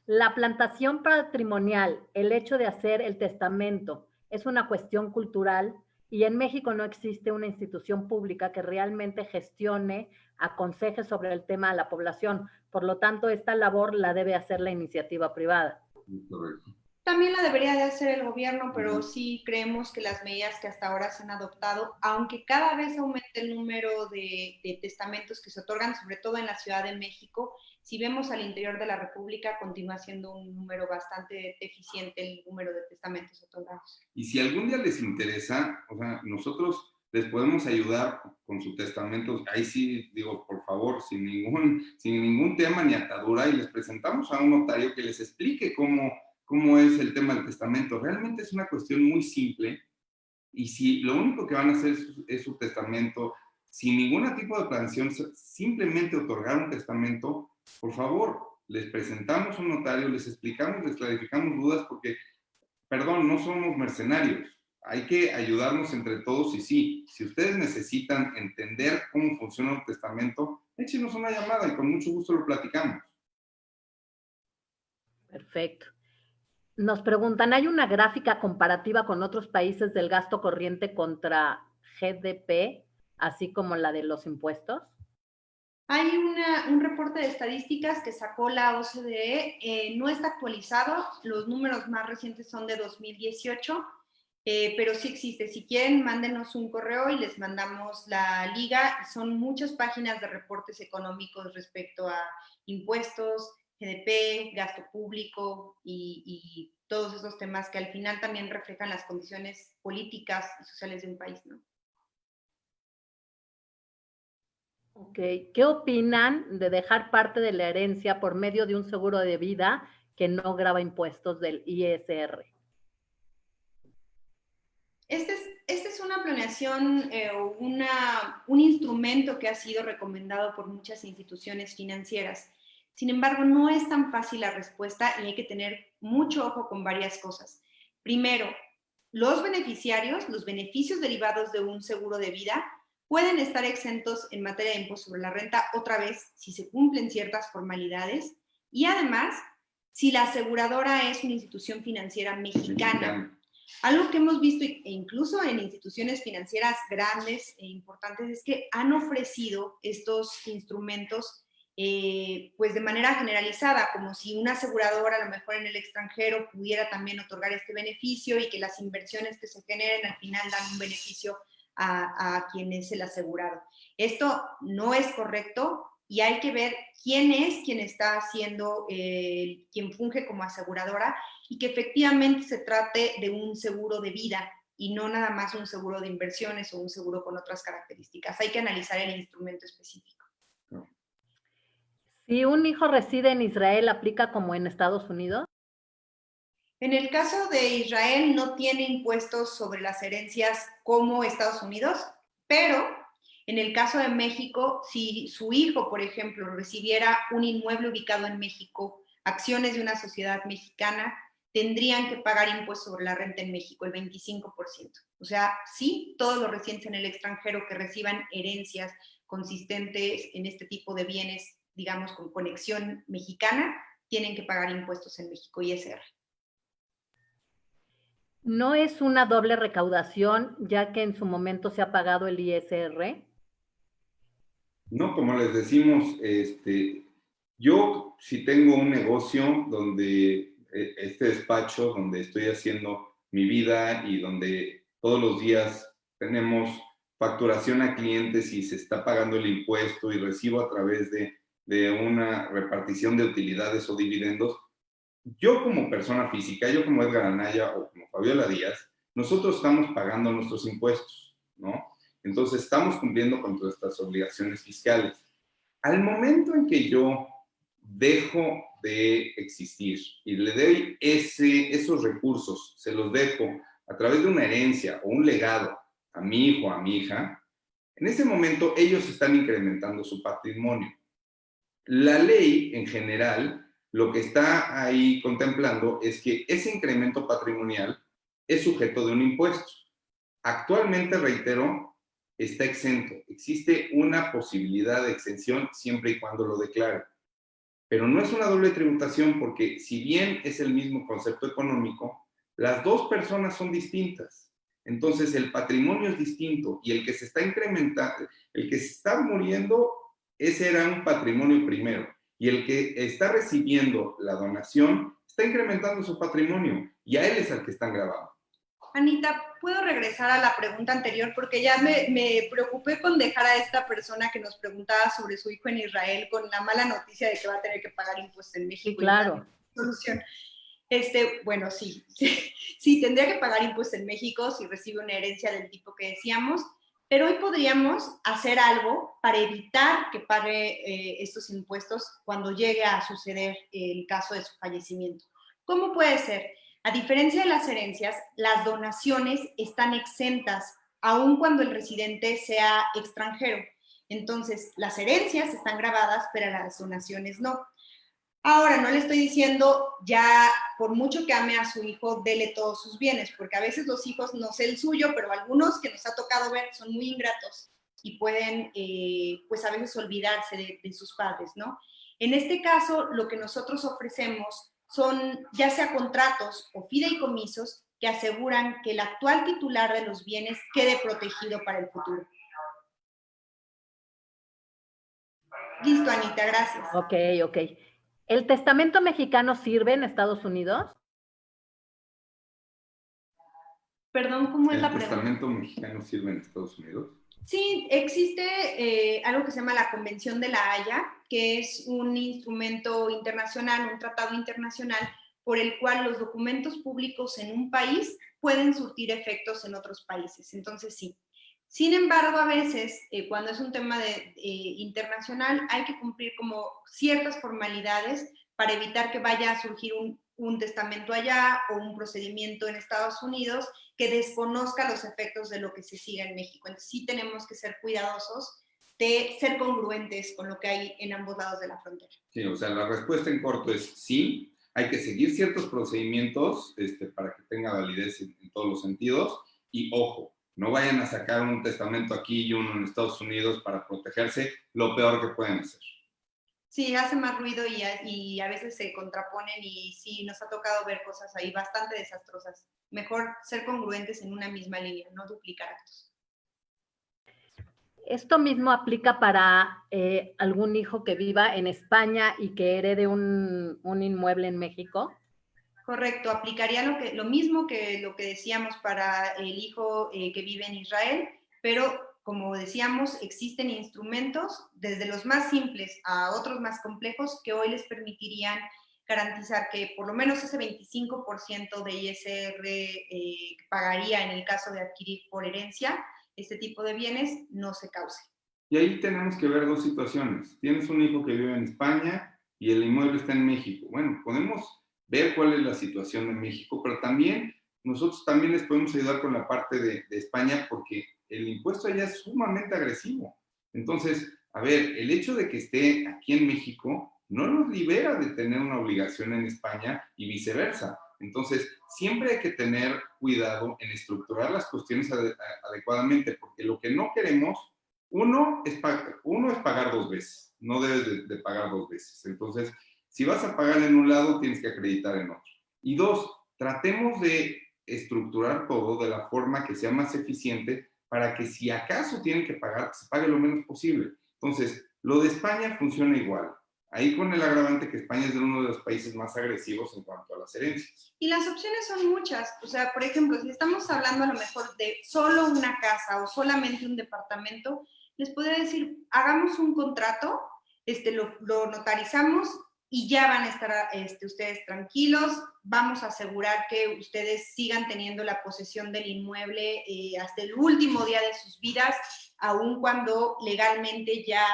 A: La plantación patrimonial, el hecho de hacer el testamento, es una cuestión cultural y en México no existe una institución pública que realmente gestione, aconseje sobre el tema a la población. Por lo tanto, esta labor la debe hacer la iniciativa privada.
B: Correcto.
C: También la debería de hacer el gobierno, pero sí creemos que las medidas que hasta ahora se han adoptado, aunque cada vez aumente el número de testamentos que se otorgan, sobre todo en la Ciudad de México, si vemos al interior de la República, continúa siendo un número bastante deficiente el número de testamentos otorgados.
B: Y si algún día les interesa, o sea, nosotros les podemos ayudar con su testamento, ahí sí digo, por favor, sin ningún tema ni atadura, y les presentamos a un notario que les explique cómo es el tema del testamento. Realmente es una cuestión muy simple, y si lo único que van a hacer es su testamento, sin ningún tipo de planeación, simplemente otorgar un testamento, por favor, les presentamos a un notario, les explicamos, les clarificamos dudas, porque perdón, no somos mercenarios. Hay que ayudarnos entre todos y sí, si ustedes necesitan entender cómo funciona un testamento, échenos una llamada y con mucho gusto lo platicamos.
A: Perfecto. Nos preguntan, ¿hay una gráfica comparativa con otros países del gasto corriente contra GDP, así como la de los impuestos?
C: Hay un reporte de estadísticas que sacó la OCDE, no está actualizado, los números más recientes son de 2018, pero sí existe. Si quieren, mándenos un correo y les mandamos la liga. Son muchas páginas de reportes económicos respecto a impuestos, GDP, gasto público y todos esos temas que al final también reflejan las condiciones políticas y sociales de un país, ¿no?
A: Ok, ¿qué opinan de dejar parte de la herencia por medio de un seguro de vida que no grava impuestos del ISR?
C: Esta es una planeación o un instrumento que ha sido recomendado por muchas instituciones financieras. Sin embargo, no es tan fácil la respuesta y hay que tener mucho ojo con varias cosas. Primero, los beneficiarios, los beneficios derivados de un seguro de vida pueden estar exentos en materia de impuesto sobre la renta, otra vez, si se cumplen ciertas formalidades y además, si la aseguradora es una institución financiera mexicana. Algo que hemos visto, e incluso en instituciones financieras grandes e importantes, es que han ofrecido estos instrumentos pues de manera generalizada, como si una aseguradora a lo mejor en el extranjero pudiera también otorgar este beneficio y que las inversiones que se generen al final dan un beneficio a quien es el asegurado. Esto no es correcto y hay que ver quién es quien está haciendo, quien funge como aseguradora y que efectivamente se trate de un seguro de vida y no nada más un seguro de inversiones o un seguro con otras características. Hay que analizar el instrumento específico.
A: Si un hijo reside en Israel, ¿aplica como en Estados Unidos?
C: En el caso de Israel no tiene impuestos sobre las herencias como Estados Unidos, pero en el caso de México, si su hijo, por ejemplo, recibiera un inmueble ubicado en México, acciones de una sociedad mexicana, tendrían que pagar impuestos sobre la renta en México, el 25%. O sea, sí, todos los residentes en el extranjero que reciban herencias consistentes en este tipo de bienes, digamos, con conexión mexicana, tienen que pagar impuestos en México, ISR.
A: ¿No es una doble recaudación, ya que en su momento se ha pagado el ISR?
B: No, como les decimos, yo si tengo un negocio donde este despacho, donde estoy haciendo mi vida y donde todos los días tenemos facturación a clientes y se está pagando el impuesto y recibo a través de una repartición de utilidades o dividendos, yo como persona física, yo como Edgar Anaya o como Fabiola Díaz, nosotros estamos pagando nuestros impuestos, ¿no? Entonces estamos cumpliendo con nuestras obligaciones fiscales. Al momento en que yo dejo de existir y le doy esos recursos, se los dejo a través de una herencia o un legado a mi hijo o a mi hija, en ese momento ellos están incrementando su patrimonio. La ley en general lo que está ahí contemplando es que ese incremento patrimonial es sujeto de un impuesto. Actualmente, reitero, está exento. Existe una posibilidad de exención siempre y cuando lo declare. Pero no es una doble tributación porque si bien es el mismo concepto económico, las dos personas son distintas. Entonces el patrimonio es distinto y el que se está incrementando, el que se está muriendo, ese era un patrimonio primero. Y el que está recibiendo la donación está incrementando su patrimonio y a él es al que están grabando.
C: Anita, ¿puedo regresar a la pregunta anterior? Porque ya me preocupé con dejar a esta persona que nos preguntaba sobre su hijo en Israel con la mala noticia de que va a tener que pagar impuestos en México.
A: Sí, claro.
C: Solución. Bueno, sí, tendría que pagar impuestos en México si recibe una herencia del tipo que decíamos, pero hoy podríamos hacer algo para evitar que pague estos impuestos cuando llegue a suceder el caso de su fallecimiento. ¿Cómo puede ser? A diferencia de las herencias, las donaciones están exentas, aun cuando el residente sea extranjero. Entonces, las herencias están grabadas, pero las donaciones no. Ahora, no le estoy diciendo ya, por mucho que ame a su hijo, dele todos sus bienes, porque a veces los hijos no sé el suyo, pero algunos que nos ha tocado ver son muy ingratos y pueden, pues a veces olvidarse de sus padres, ¿no? En este caso, lo que nosotros ofrecemos son ya sea contratos o fideicomisos que aseguran que el actual titular de los bienes quede protegido para el futuro. Listo, Anita, gracias.
A: Ok. ¿El testamento mexicano sirve en Estados Unidos?
C: Perdón, ¿cómo es la pregunta?
B: ¿El testamento mexicano sirve en Estados Unidos?
C: Sí, existe algo que se llama la Convención de la Haya, que es un instrumento internacional, un tratado internacional por el cual los documentos públicos en un país pueden surtir efectos en otros países. Entonces, sí. Sin embargo, a veces, cuando es un tema internacional, hay que cumplir como ciertas formalidades para evitar que vaya a surgir un testamento allá o un procedimiento en Estados Unidos que desconozca los efectos de lo que se sigue en México. Entonces sí tenemos que ser cuidadosos de ser congruentes con lo que hay en ambos lados de la frontera.
B: Sí, o sea, la respuesta en corto es sí. hay que seguir ciertos procedimientos para que tenga validez en todos los sentidos. Y ojo, no vayan a sacar un testamento aquí y uno en Estados Unidos para protegerse, lo peor que pueden hacer.
C: Sí, hace más ruido y a veces se contraponen y sí, nos ha tocado ver cosas ahí bastante desastrosas. Mejor ser congruentes en una misma línea, no duplicar actos.
A: ¿Esto mismo aplica para algún hijo que viva en España y que herede un inmueble en México?
C: Correcto, aplicaría lo mismo que lo que decíamos para el hijo que vive en Israel, pero como decíamos, existen instrumentos, desde los más simples a otros más complejos, que hoy les permitirían garantizar que por lo menos ese 25% de ISR que pagaría en el caso de adquirir por herencia este tipo de bienes no se cause.
B: Y ahí tenemos que ver dos situaciones. Tienes un hijo que vive en España y el inmueble está en México. Bueno, podemos ver cuál es la situación en México, pero también nosotros también les podemos ayudar con la parte de España porque el impuesto allá es sumamente agresivo. Entonces, a ver, el hecho de que esté aquí en México no nos libera de tener una obligación en España y viceversa. Entonces, siempre hay que tener cuidado en estructurar las cuestiones adecuadamente, porque lo que no queremos, uno es pagar dos veces, no debes de pagar dos veces. Entonces, si vas a pagar en un lado, tienes que acreditar en otro. Y dos, tratemos de estructurar todo de la forma que sea más eficiente para que si acaso tienen que pagar, se pague lo menos posible. Entonces, lo de España funciona igual. Ahí con el agravante que España es uno de los países más agresivos en cuanto a las herencias.
C: Y las opciones son muchas. O sea, por ejemplo, si estamos hablando a lo mejor de solo una casa o solamente un departamento, les podría decir, hagamos un contrato, lo notarizamos y ya van a estar ustedes tranquilos. Vamos a asegurar que ustedes sigan teniendo la posesión del inmueble hasta el último día de sus vidas, aun cuando legalmente ya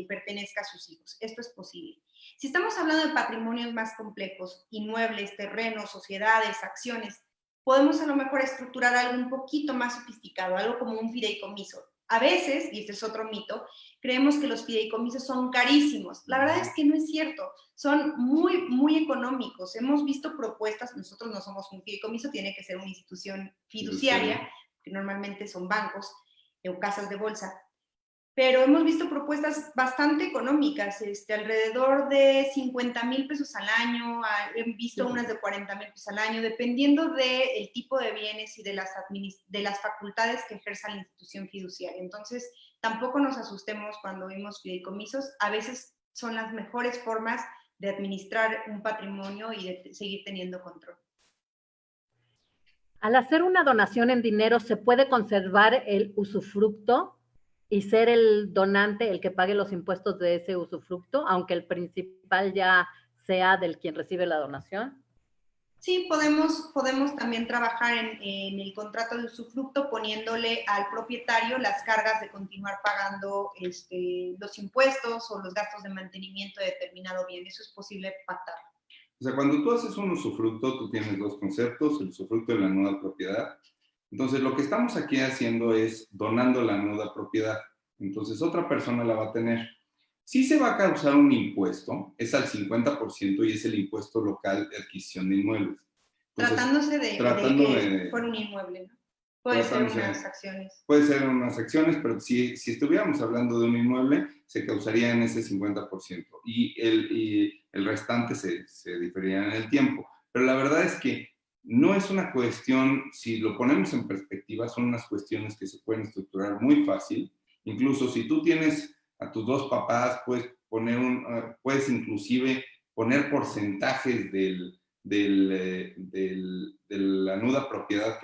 C: pertenezca a sus hijos. Esto es posible. Si estamos hablando de patrimonios más complejos, inmuebles, terrenos, sociedades, acciones, podemos a lo mejor estructurar algo un poquito más sofisticado, algo como un fideicomiso. A veces, y este es otro mito, creemos que los fideicomisos son carísimos. La verdad es que no es cierto, son muy, muy económicos. Hemos visto propuestas, nosotros no somos un fideicomiso, tiene que ser una institución fiduciaria, que normalmente son bancos o casas de bolsa, pero hemos visto propuestas bastante económicas, alrededor de 50,000 pesos al año, he visto unas de 40,000 pesos al año, dependiendo del tipo de bienes y de las facultades que ejerza la institución fiduciaria. Entonces, tampoco nos asustemos cuando vemos fideicomisos, a veces son las mejores formas de administrar un patrimonio y de seguir teniendo control.
A: Al hacer una donación en dinero, ¿se puede conservar el usufructo y ser el donante el que pague los impuestos de ese usufructo, aunque el principal ya sea del quien recibe la donación?
C: Sí, podemos también trabajar en el contrato de usufructo poniéndole al propietario las cargas de continuar pagando los impuestos o los gastos de mantenimiento de determinado bien. Eso es posible pactar.
B: O sea, cuando tú haces un usufructo, tú tienes dos conceptos, el usufructo y la nuda propiedad. Entonces, lo que estamos aquí haciendo es donando la nuda propiedad. Entonces, otra persona la va a tener. Sí se va a causar un impuesto, es al 50% y es el impuesto local de adquisición de inmuebles. Entonces,
C: tratándose de que fuera un inmueble, ¿no? Puede ser unas acciones.
B: Puede ser unas acciones, pero si estuviéramos hablando de un inmueble, se causaría en ese 50% y el restante se diferiría en el tiempo. Pero la verdad es que no es una cuestión, si lo ponemos en perspectiva, son unas cuestiones que se pueden estructurar muy fácil. Incluso si tú tienes a tus dos papás, puedes inclusive poner porcentajes de la nuda propiedad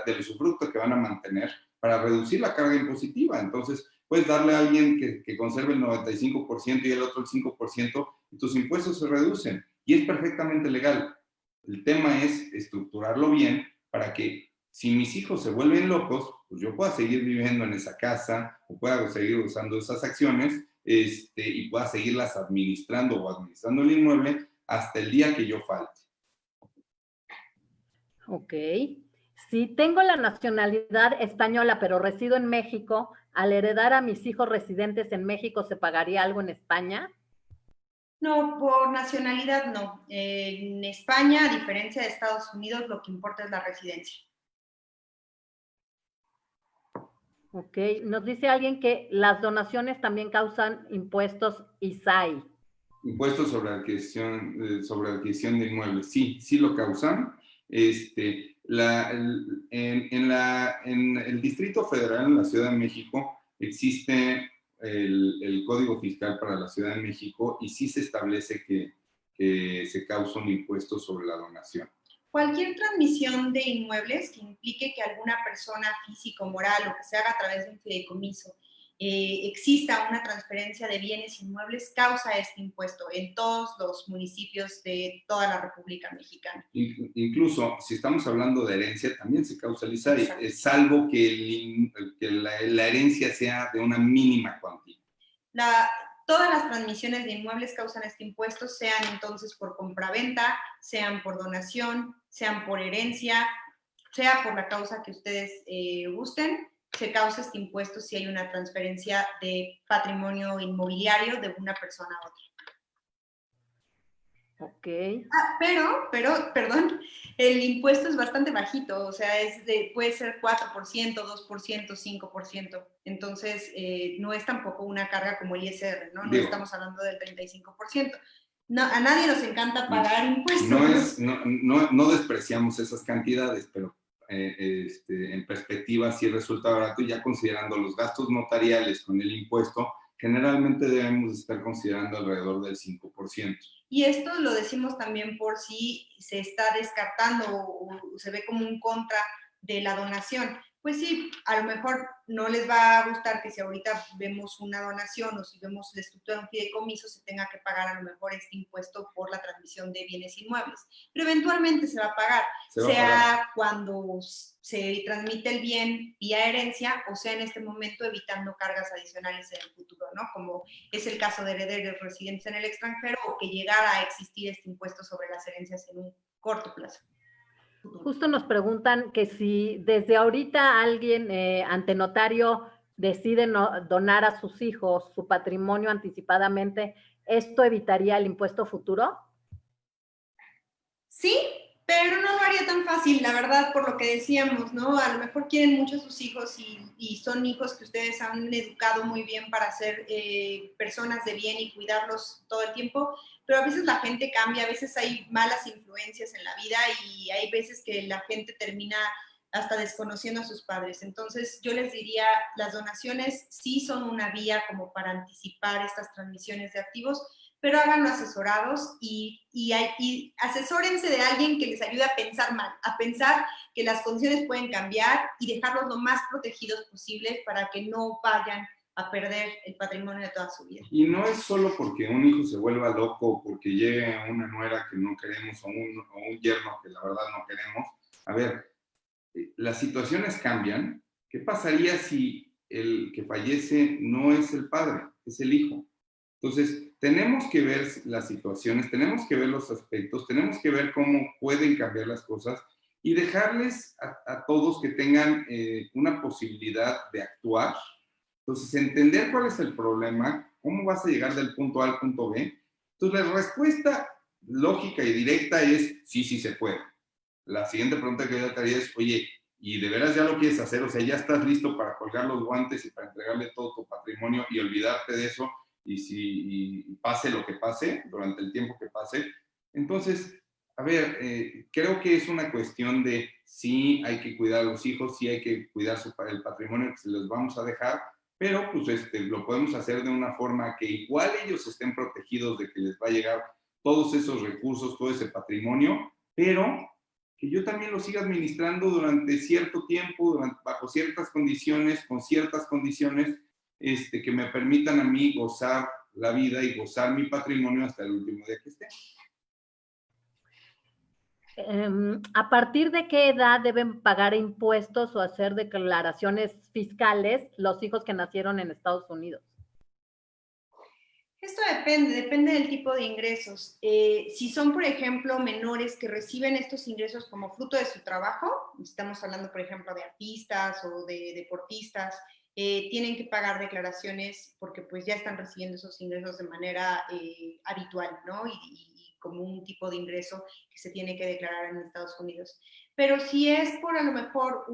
B: del usufructo que van a mantener para reducir la carga impositiva. Entonces, puedes darle a alguien que conserve el 95% y el otro el 5% y tus impuestos se reducen. Y es perfectamente legal. El tema es estructurarlo bien para que si mis hijos se vuelven locos, pues yo pueda seguir viviendo en esa casa o pueda seguir usando esas acciones y pueda seguirlas administrando o administrando el inmueble hasta el día que yo falte.
A: Ok. Si tengo la nacionalidad española, pero resido en México, al heredar a mis hijos residentes en México, ¿se pagaría algo en España?
C: No, por nacionalidad no. En España, a diferencia de Estados Unidos, lo que importa es la residencia.
A: Ok, nos dice alguien que las donaciones también causan impuestos ISAI.
B: Impuestos sobre adquisición de inmuebles, sí, sí lo causan. En el Distrito Federal, en la Ciudad de México, existe el Código Fiscal para la Ciudad de México y sí se establece que se causa un impuesto sobre la donación.
C: Cualquier transmisión de inmuebles que implique que alguna persona física o moral o que se haga a través de un fideicomiso exista una transferencia de bienes inmuebles causa este impuesto en todos los municipios de toda la República Mexicana.
B: Incluso si estamos hablando de herencia, también se causa el ISAI, salvo que la herencia sea de una mínima cuantía.
C: Todas las transmisiones de inmuebles causan este impuesto, sean entonces por compraventa, sean por donación, sean por herencia, sea por la causa que ustedes gusten, se causa este impuesto si hay una transferencia de patrimonio inmobiliario de una persona a otra.
A: Ok.
C: Perdón, el impuesto es bastante bajito, o sea, puede ser 4%, 2%, 5%. Entonces, no es tampoco una carga como el ISR, ¿no? No estamos hablando del 35%. No, a nadie nos encanta pagar impuestos.
B: No despreciamos esas cantidades, pero en perspectiva sí resulta barato, y ya considerando los gastos notariales con el impuesto, generalmente debemos estar considerando alrededor del 5%.
C: Y esto lo decimos también por si se está descartando o se ve como un contra de la donación. Pues sí, a lo mejor no les va a gustar que si ahorita vemos una donación o si vemos la estructura de un fideicomiso se tenga que pagar a lo mejor este impuesto por la transmisión de bienes inmuebles. Pero eventualmente se va a pagar, sea cuando se transmite el bien vía herencia o sea en este momento evitando cargas adicionales en el futuro, ¿no? Como es el caso de herederos residentes en el extranjero o que llegara a existir este impuesto sobre las herencias en un corto plazo.
A: Justo nos preguntan que si desde ahorita alguien ante notario decide donar a sus hijos su patrimonio anticipadamente, ¿esto evitaría el impuesto futuro?
C: Sí, pero no lo haría tan fácil, la verdad, por lo que decíamos, ¿no? A lo mejor quieren mucho a sus hijos y son hijos que ustedes han educado muy bien para ser personas de bien y cuidarlos todo el tiempo, pero a veces la gente cambia, a veces hay malas influencias en la vida y hay veces que la gente termina hasta desconociendo a sus padres. Entonces, yo les diría, las donaciones sí son una vía como para anticipar estas transmisiones de activos, pero háganlo asesorados y asesórense de alguien que les ayude a pensar mal, a pensar que las condiciones pueden cambiar y dejarlos lo más protegidos posible para que no vayan a perder el patrimonio de toda su vida.
B: Y no es solo porque un hijo se vuelva loco, porque llegue una nuera que no queremos o un yerno que la verdad no queremos. A ver, las situaciones cambian. ¿Qué pasaría si el que fallece no es el padre, es el hijo? Entonces, tenemos que ver las situaciones, tenemos que ver los aspectos, tenemos que ver cómo pueden cambiar las cosas y dejarles a todos que tengan una posibilidad de actuar. Entonces, entender cuál es el problema, cómo vas a llegar del punto A al punto B. Entonces, la respuesta lógica y directa es sí, sí se puede. La siguiente pregunta que yo te haría es, oye, ¿y de veras ya lo quieres hacer? O sea, ¿ya estás listo para colgar los guantes y para entregarle todo tu patrimonio y olvidarte de eso? Y pase lo que pase, durante el tiempo que pase. Entonces, a ver, creo que es una cuestión de sí hay que cuidar a los hijos, sí hay que cuidar el patrimonio que se les vamos a dejar, pero pues lo podemos hacer de una forma que igual ellos estén protegidos de que les va a llegar todos esos recursos, todo ese patrimonio, pero que yo también lo siga administrando durante cierto tiempo, bajo ciertas condiciones, con ciertas condiciones, que me permitan a mí gozar la vida y gozar mi patrimonio hasta el último día que esté.
A: ¿A partir de qué edad deben pagar impuestos o hacer declaraciones fiscales los hijos que nacieron en Estados Unidos?
C: Esto depende del tipo de ingresos. Si son, por ejemplo, menores que reciben estos ingresos como fruto de su trabajo, estamos hablando, por ejemplo, de artistas o de deportistas tienen que pagar declaraciones porque pues ya están recibiendo esos ingresos de manera habitual, ¿no? Y como un tipo de ingreso que se tiene que declarar en Estados Unidos. Pero si es por a lo mejor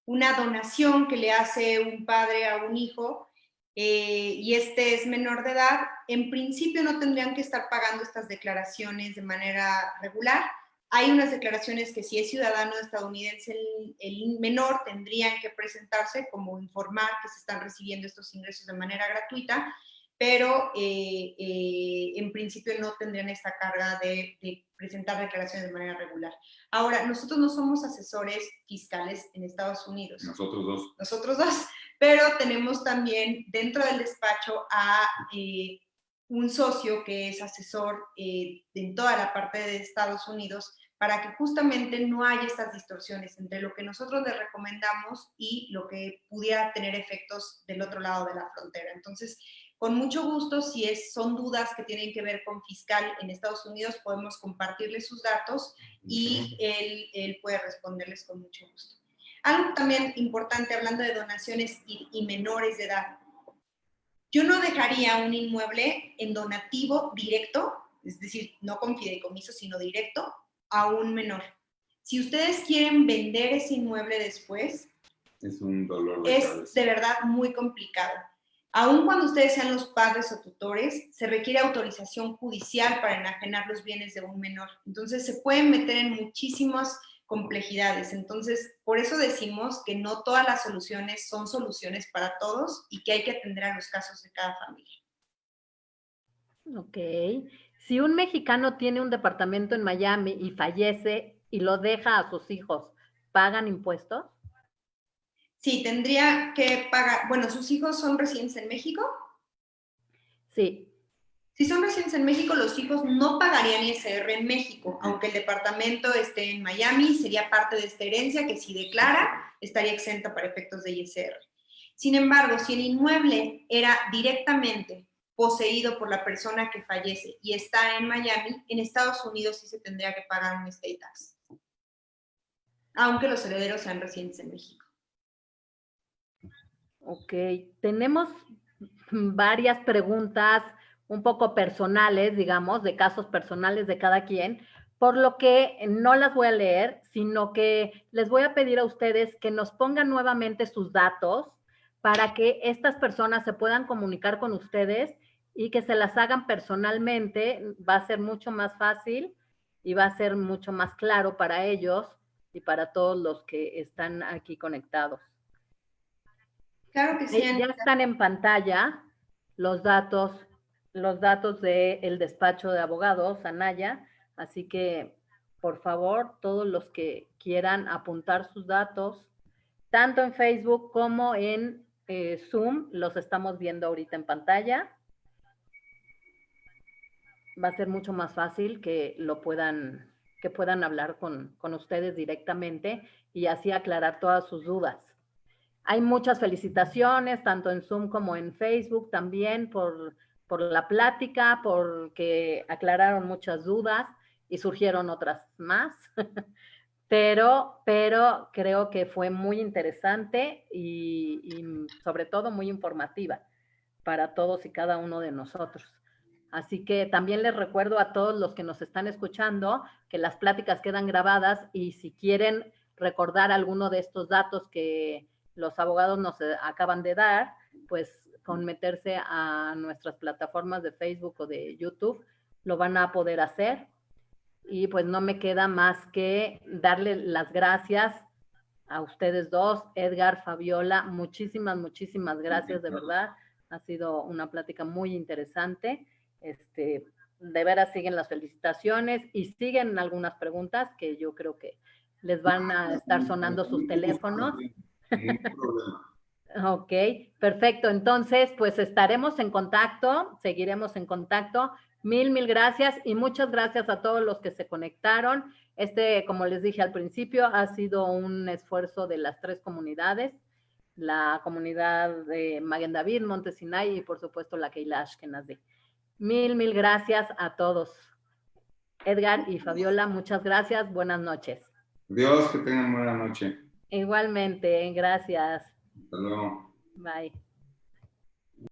C: una donación que le hace un padre a un hijo y este es menor de edad, en principio no tendrían que estar pagando estas declaraciones de manera regular. Hay unas declaraciones que si es ciudadano estadounidense el menor tendrían que presentarse como informar que se están recibiendo estos ingresos de manera gratuita, pero en principio no tendrían esta carga de presentar declaraciones de manera regular. Ahora, nosotros no somos asesores fiscales en Estados Unidos. Nosotros dos, pero tenemos también dentro del despacho a un socio que es asesor en toda la parte de Estados Unidos para que justamente no haya estas distorsiones entre lo que nosotros les recomendamos y lo que pudiera tener efectos del otro lado de la frontera. Entonces, con mucho gusto, si son dudas que tienen que ver con fiscal en Estados Unidos, podemos compartirles sus datos y él puede responderles con mucho gusto. Algo también importante, hablando de donaciones y menores de edad. Yo no dejaría un inmueble en donativo directo, es decir, no con fideicomiso, sino directo, a un menor. Si ustedes quieren vender ese inmueble después,
B: es un dolor de cabeza.
C: Es de verdad muy complicado. Aun cuando ustedes sean los padres o tutores, se requiere autorización judicial para enajenar los bienes de un menor. Entonces, se pueden meter en muchísimas complejidades. Entonces, por eso decimos que no todas las soluciones son soluciones para todos y que hay que atender a los casos de cada familia.
A: Ok. Si un mexicano tiene un departamento en Miami y fallece y lo deja a sus hijos, ¿pagan impuestos?
C: Sí, tendría que pagar. Bueno, ¿sus hijos son residentes en México?
A: Sí.
C: Si son residentes en México, los hijos no pagarían ISR en México, aunque el departamento esté en Miami, sería parte de esta herencia que si declara, estaría exenta para efectos de ISR. Sin embargo, si el inmueble era directamente poseído por la persona que fallece y está en Miami, en Estados Unidos sí se tendría que pagar un estate tax, aunque los herederos sean residentes en México.
A: Ok, tenemos varias preguntas un poco personales, digamos, de casos personales de cada quien, por lo que no las voy a leer, sino que les voy a pedir a ustedes que nos pongan nuevamente sus datos para que estas personas se puedan comunicar con ustedes y que se las hagan personalmente. Va a ser mucho más fácil y va a ser mucho más claro para ellos y para todos los que están aquí conectados.
C: Claro que sí.
A: Ya están en pantalla los datos del despacho de abogados, Anaya, así que, por favor, todos los que quieran apuntar sus datos, tanto en Facebook como en Zoom, los estamos viendo ahorita en pantalla. Va a ser mucho más fácil que puedan hablar con ustedes directamente y así aclarar todas sus dudas. Hay muchas felicitaciones, tanto en Zoom como en Facebook también, por la plática, porque aclararon muchas dudas y surgieron otras más. pero creo que fue muy interesante y sobre todo muy informativa para todos y cada uno de nosotros. Así que también les recuerdo a todos los que nos están escuchando que las pláticas quedan grabadas y si quieren recordar alguno de estos datos que los abogados nos acaban de dar, pues con meterse a nuestras plataformas de Facebook o de YouTube, lo van a poder hacer. Y pues no me queda más que darle las gracias a ustedes dos, Edgar, Fabiola, muchísimas gracias, de verdad. Ha sido una plática muy interesante. De veras siguen las felicitaciones y siguen algunas preguntas que yo creo que les van a estar sonando sus teléfonos. Ok, perfecto. Entonces, pues estaremos en contacto, seguiremos en contacto. Mil gracias y muchas gracias a todos los que se conectaron. Como les dije al principio, ha sido un esfuerzo de las tres comunidades, la comunidad de Maguen David, Monte Sinai y por supuesto la Keilah Ashkenazi. Mil gracias a todos. Edgar y Fabiola, muchas gracias. Buenas noches.
B: Dios, que tengan buena noche.
A: Igualmente, gracias.
B: Hasta luego.
A: Bye.